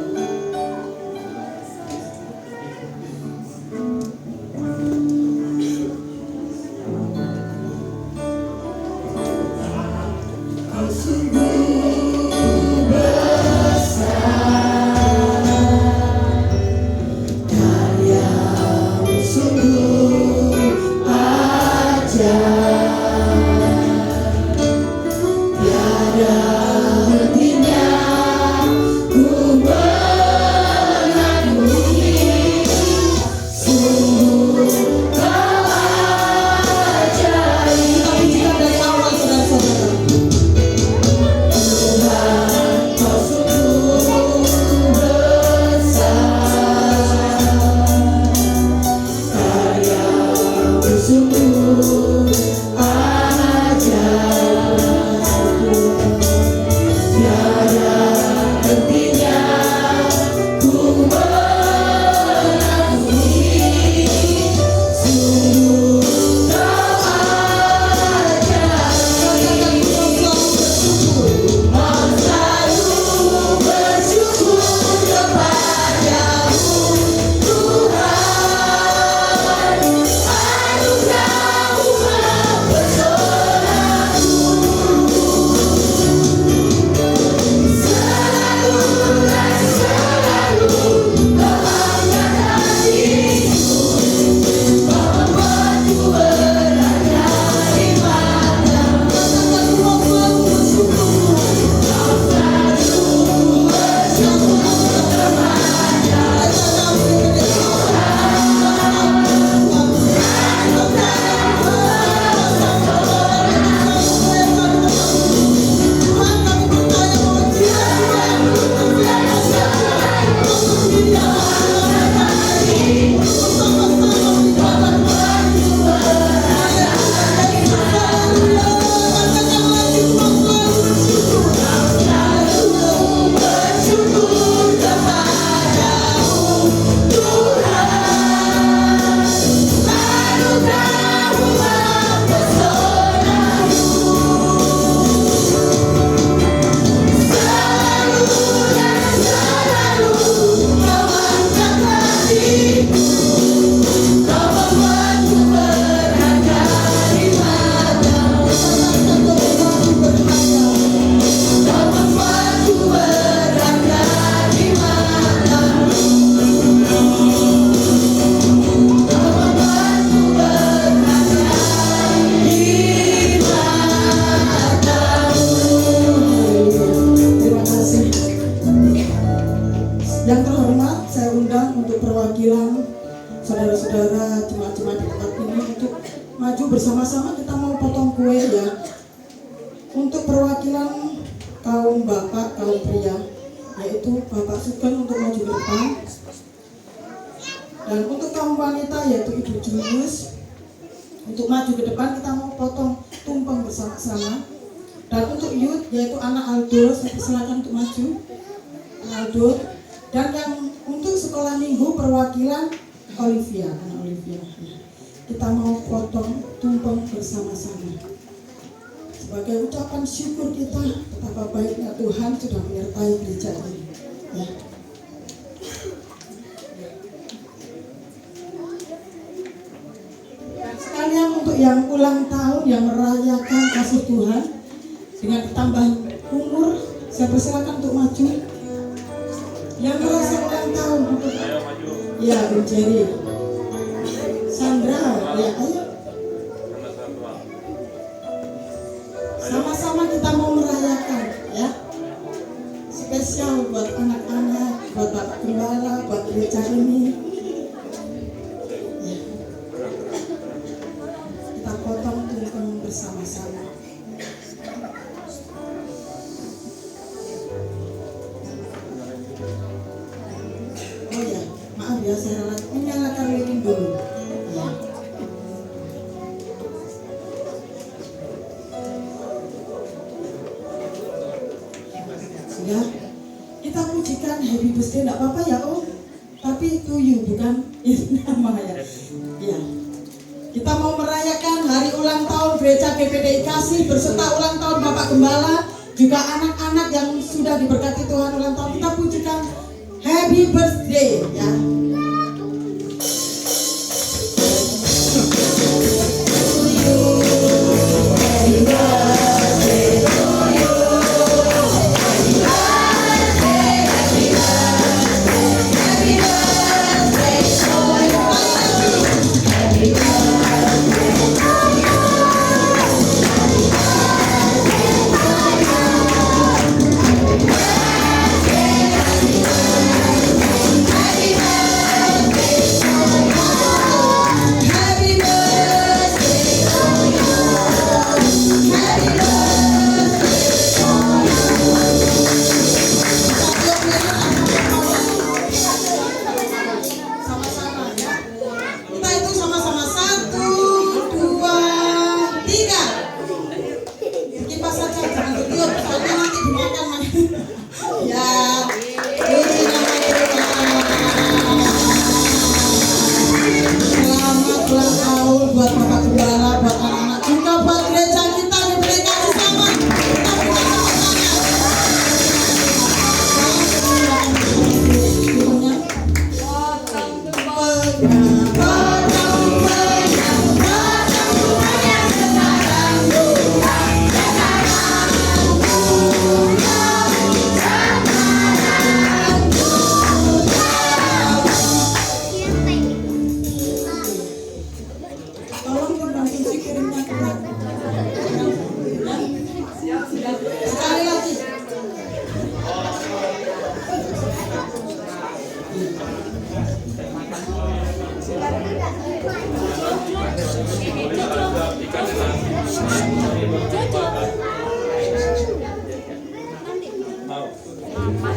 Kau sungguh besar. Karyamu sungguh ajaib. Tiada hentinya ku Yang terhormat, saya undang untuk perwakilan saudara-saudara jemaat-jemaat di tempat ini untuk maju bersama-sama, kita mau potong kue ya. Untuk perwakilan kaum bapak, kaum pria, yaitu Bapak Sugeng untuk maju ke depan. Dan untuk kaum wanita yaitu Ibu Julius untuk maju ke depan, kita mau potong tumpeng bersama-sama. Dan untuk youth yaitu anak Aldo, saya silakan untuk maju, anak Aldo. Dan yang untuk sekolah minggu perwakilan Olivia, anak Olivia. Kita mau potong tumpeng bersama-sama sebagai ucapan syukur kita betapa baiknya Tuhan sudah menyertai gereja ini. Ya. Dan sekalian untuk yang ulang tahun yang merayakan kasih Tuhan dengan tambahan umur, saya persilakan untuk maju. Yang merasa ulang tahun untuk ya, Bu Jerry, Sandra, ya ayo. Sama-sama kita mau merayakan ya. Spesial buat anak-anak, buat Bapak Gembala, buat gereja ini. Ya. Kita potong tumpeng bersama-sama. Oh ya, maaf ya, saya menyalakan lilin dulu. Ya. Ya, kita pujikan happy birthday, tidak apa-apa ya Om, tapi to you bukan ini nama ya. Ya, kita mau merayakan hari ulang tahun gereja GPDI Kasih berserta ulang tahun Bapak Gembala, juga anak-anak yang sudah diberkati Tuhan ulang tahun. Kita pujikan happy birthday ya.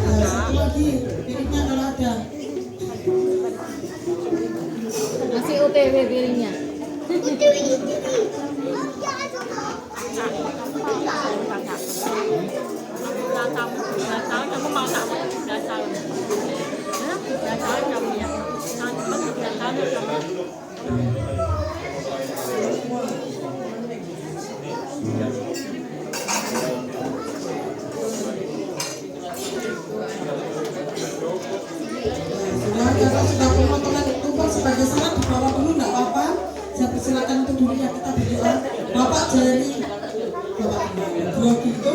Satu lagi, piringnya kalau ada. Masih OTW piringnya. Sudah pemotongan tumpeng sebagai syarat di bawah dulu, nggak apa-apa. Saya persilakan untuk dulu ya, kita berdoa. Bapak Jerry, Bapak grogi itu.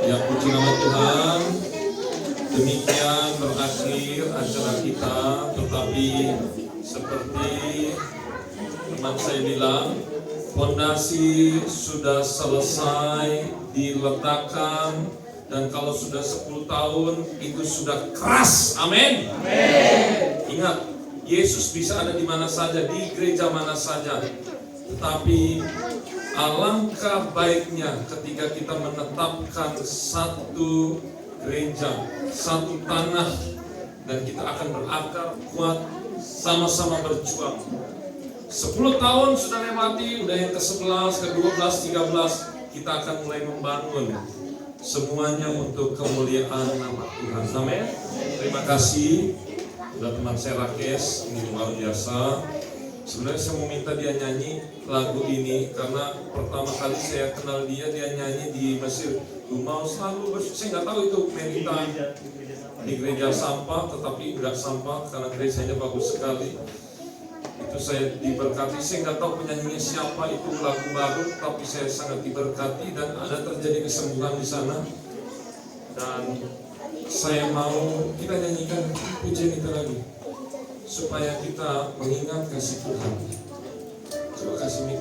Ya, puji nama Tuhan. Demikian demikian berakhir acara kita, tetapi seperti teman saya bilang, fondasi sudah selesai diletakkan, dan kalau sudah 10 tahun itu sudah keras. Amin. Ingat, Yesus bisa ada di mana saja, di gereja mana saja. Tetapi alangkah baiknya ketika kita menetapkan satu gereja, satu tanah, dan kita akan berakar kuat, sama-sama berjuang. 10 tahun sudah lewati, udah yang ke-11, ke-12, 13, kita akan mulai membangun. Semuanya untuk kemuliaan nama Tuhan. Amin. Terima kasih. Sudah teman saya Rakes, ini luar biasa. Sebenarnya saya mau minta dia nyanyi lagu ini karena pertama kali saya kenal dia nyanyi di Mesir. Ku mau selalu saya nggak tahu itu Merita di gereja sampah, tetapi nggak sampah karena gerejanya bagus sekali. Itu saya diberkati. Saya nggak tahu penyanyinya siapa, itu lagu baru, tapi saya sangat diberkati dan ada terjadi kesembuhan di sana. Dan saya mau kita nyanyikan pujian itu lagi supaya kita mengingat kasih Tuhan. Coba kasih mic.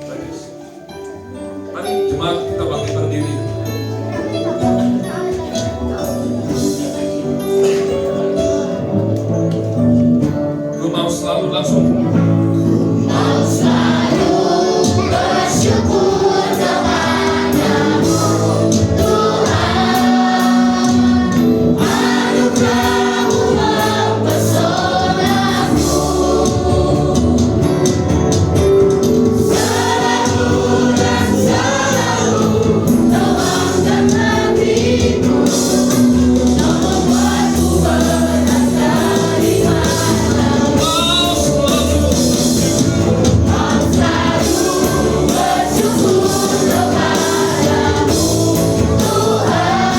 Bagus. Mari jemaat kita bangkit berdiri. Gue mau selalu langsung. Mau selalu bersyukur kepadamu Tuhan, anugerah-Mu mempesonaku. Selalu dan selalu Kau angkat hatiku, Kau membuatku berharga di matamu. Mau selalu bersyukur kepadamu Tuhan,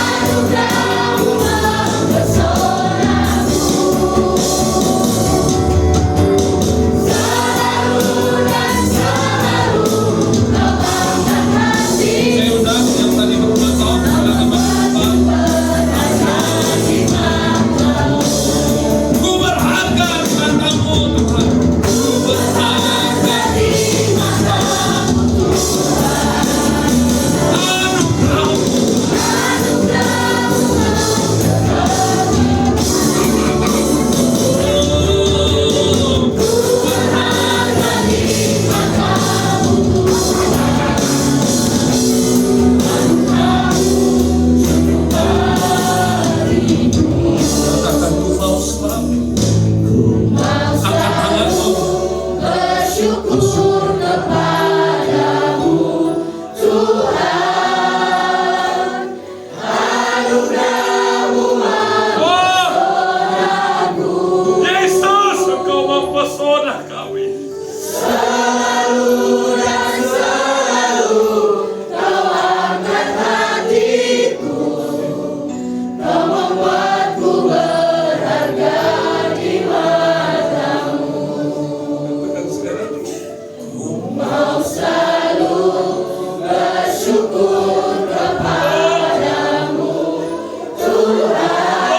anugerah-Mu mempesonaku. Selalu dan selalu Kau angkat hatiku, Saya undang yang tadi berbuat tahun silakan masuk depan. berharga di matamu. Ku berharga di matamu Tuhan. Ku berharga di matamu Tuhan. Anugerah-Mu. Katakan ku mau selalu. Mau Angkat tanganmu. bersyukur kepadamu Tuhan, anugerah-Mu Oh, Yesus, Engkau mempesona kami. selalu dan selalu Kau angkat hatiku, Kau membuatku berharga di matamu. Katakan sekarang. Mau selalu bersyukur kepadamu Tuhan,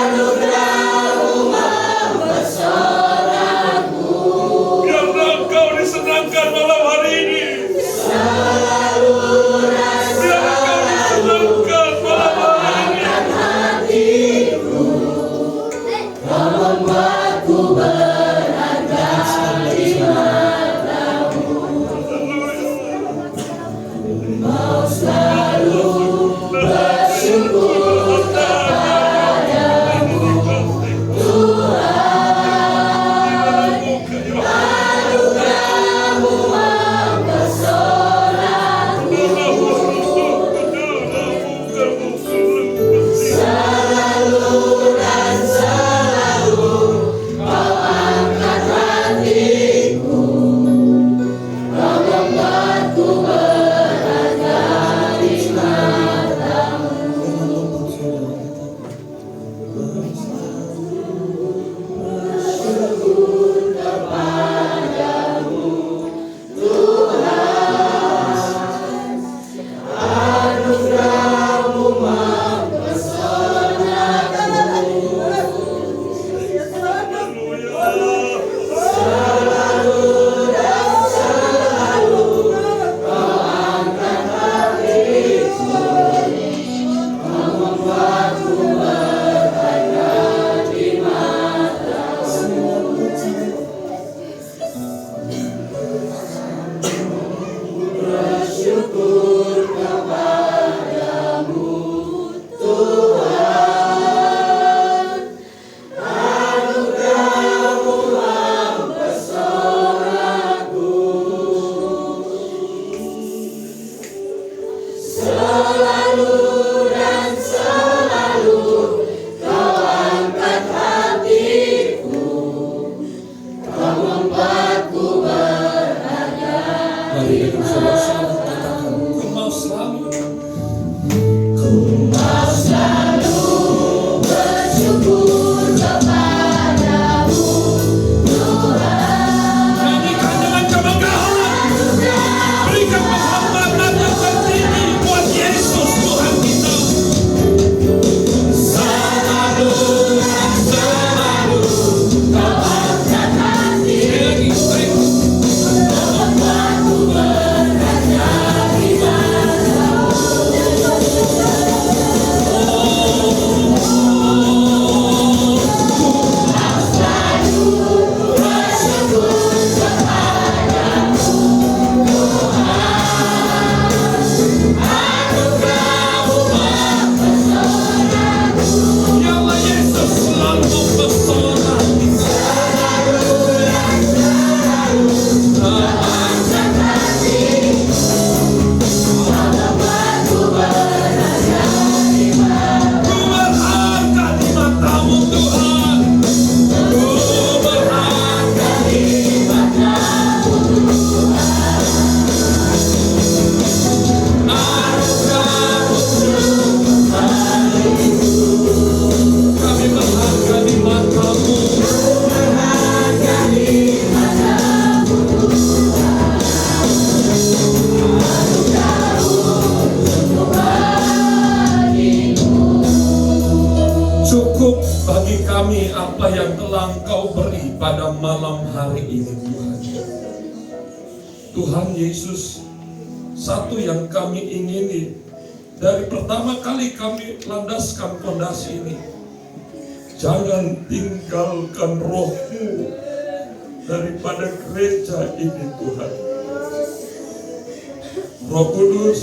anugerah-Mu mempesonaku. Biarlah Engkau disenangkan malam hari ini. Selalu dan Biarlah Engkau disenangkan malam hari ini. hatiku, Kau membuatku berharga di matamu. Mau selalu bersyukur kepadamu Tuhan, anugerah-Mu mempesonaku. Selalu dan selalu Kau angkat hatiku, Kau membuatku berharga selalu dan selalu kau angkat hatiku, kau membuatku berharga. Mari dengan sorak-sorak katakan, ku mau selalu Bersyukur kepadamu Tuhan. nyanyikan dengan kemegahan, berikan penghormatan yang tertinggi buat Yesus Tuhan kita. Selalu kau angkat hati. Sekali lagi, baik. Membuatku berharga di matamu. Biarlah Yesus selalu mempesona kita. Ku berharga di matamu Tuhan. Ku berharga di matamu Tuhan. Anugerah-Mu kami berharga di matamu. Cukup bagi kami apa yang telah Engkau beri pada malam hari ini Tuhan. Tuhan Yesus, satu yang kami ingini dari pertama kali kami landaskan fondasi ini, jangan tinggalkan roh-Mu daripada gereja ini Tuhan. Roh Kudus,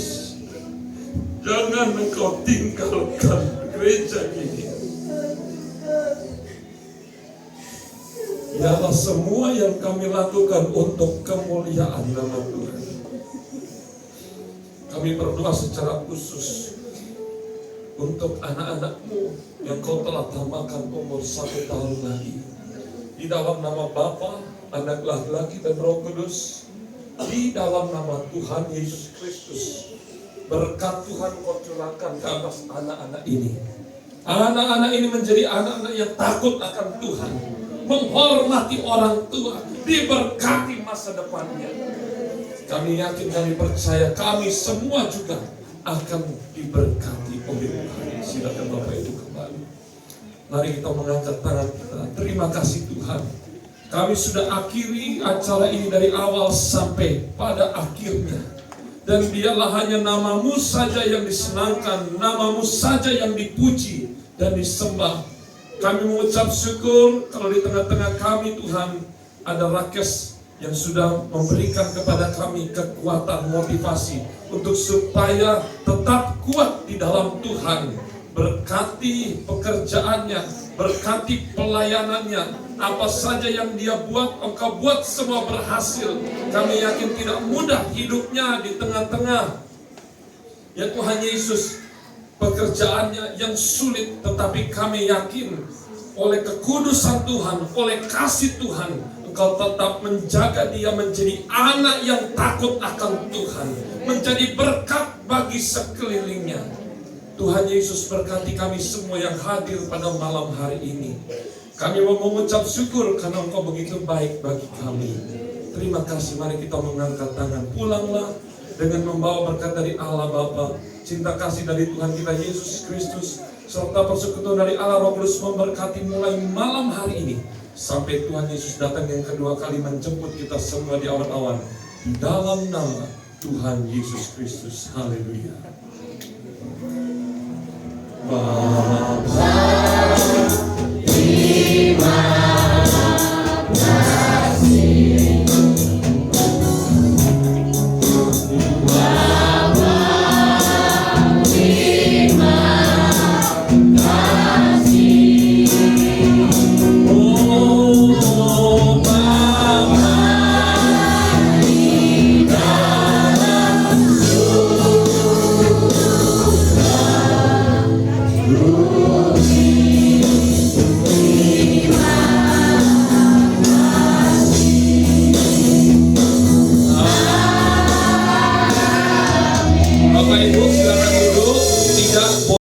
jangan Engkau tinggalkan gereja ini. Biarlah semua yang kami lakukan untuk kemuliaan nama Tuhan. Kami berdoa secara khusus untuk anak-anak-Mu yang Kau telah tambahkan umur 1 tahun lagi. Di dalam nama Bapa, Anak laki-laki dan Roh Kudus, di dalam nama Tuhan Yesus Kristus, berkat Tuhan Kau curahkan ke atas anak-anak ini. Anak-anak ini menjadi anak-anak yang takut akan Tuhan, menghormati orang tua, diberkati masa depannya. Kami yakin, kami percaya, kami semua juga akan diberkati oleh Tuhan. Silakan Bapak Ibu kembali. Mari kita mengangkat tangan kita. Terima kasih Tuhan. Kami sudah akhiri acara ini dari awal sampai pada akhirnya. Dan biarlah hanya nama-Mu saja yang disenangkan, nama-Mu saja yang dipuji dan disembah. Kami mengucap syukur kalau di tengah-tengah kami Tuhan ada Rakes yang sudah memberikan kepada kami kekuatan, motivasi untuk supaya tetap kuat di dalam Tuhan. Berkati pekerjaannya, berkati pelayanannya. Apa saja yang dia buat, Engkau buat semua berhasil. Kami yakin tidak mudah hidupnya di tengah-tengah, ya Tuhan Yesus, pekerjaannya yang sulit, tetapi kami yakin oleh kekudusan Tuhan, oleh kasih Tuhan, Engkau tetap menjaga dia menjadi anak yang takut akan Tuhan, menjadi berkat bagi sekelilingnya. Tuhan Yesus berkati kami semua yang hadir pada malam hari ini. Kami mau mengucap syukur karena Engkau begitu baik bagi kami. Terima kasih, mari kita mengangkat tangan. Pulanglah dengan membawa berkat dari Allah Bapa, cinta kasih dari Tuhan kita Yesus Kristus, serta persekutuan dari Allah Roh Kudus memberkati mulai malam hari ini sampai Tuhan Yesus datang yang kedua kali menjemput kita semua di awan-awan. Di dalam nama Tuhan Yesus Kristus. Haleluya. tidak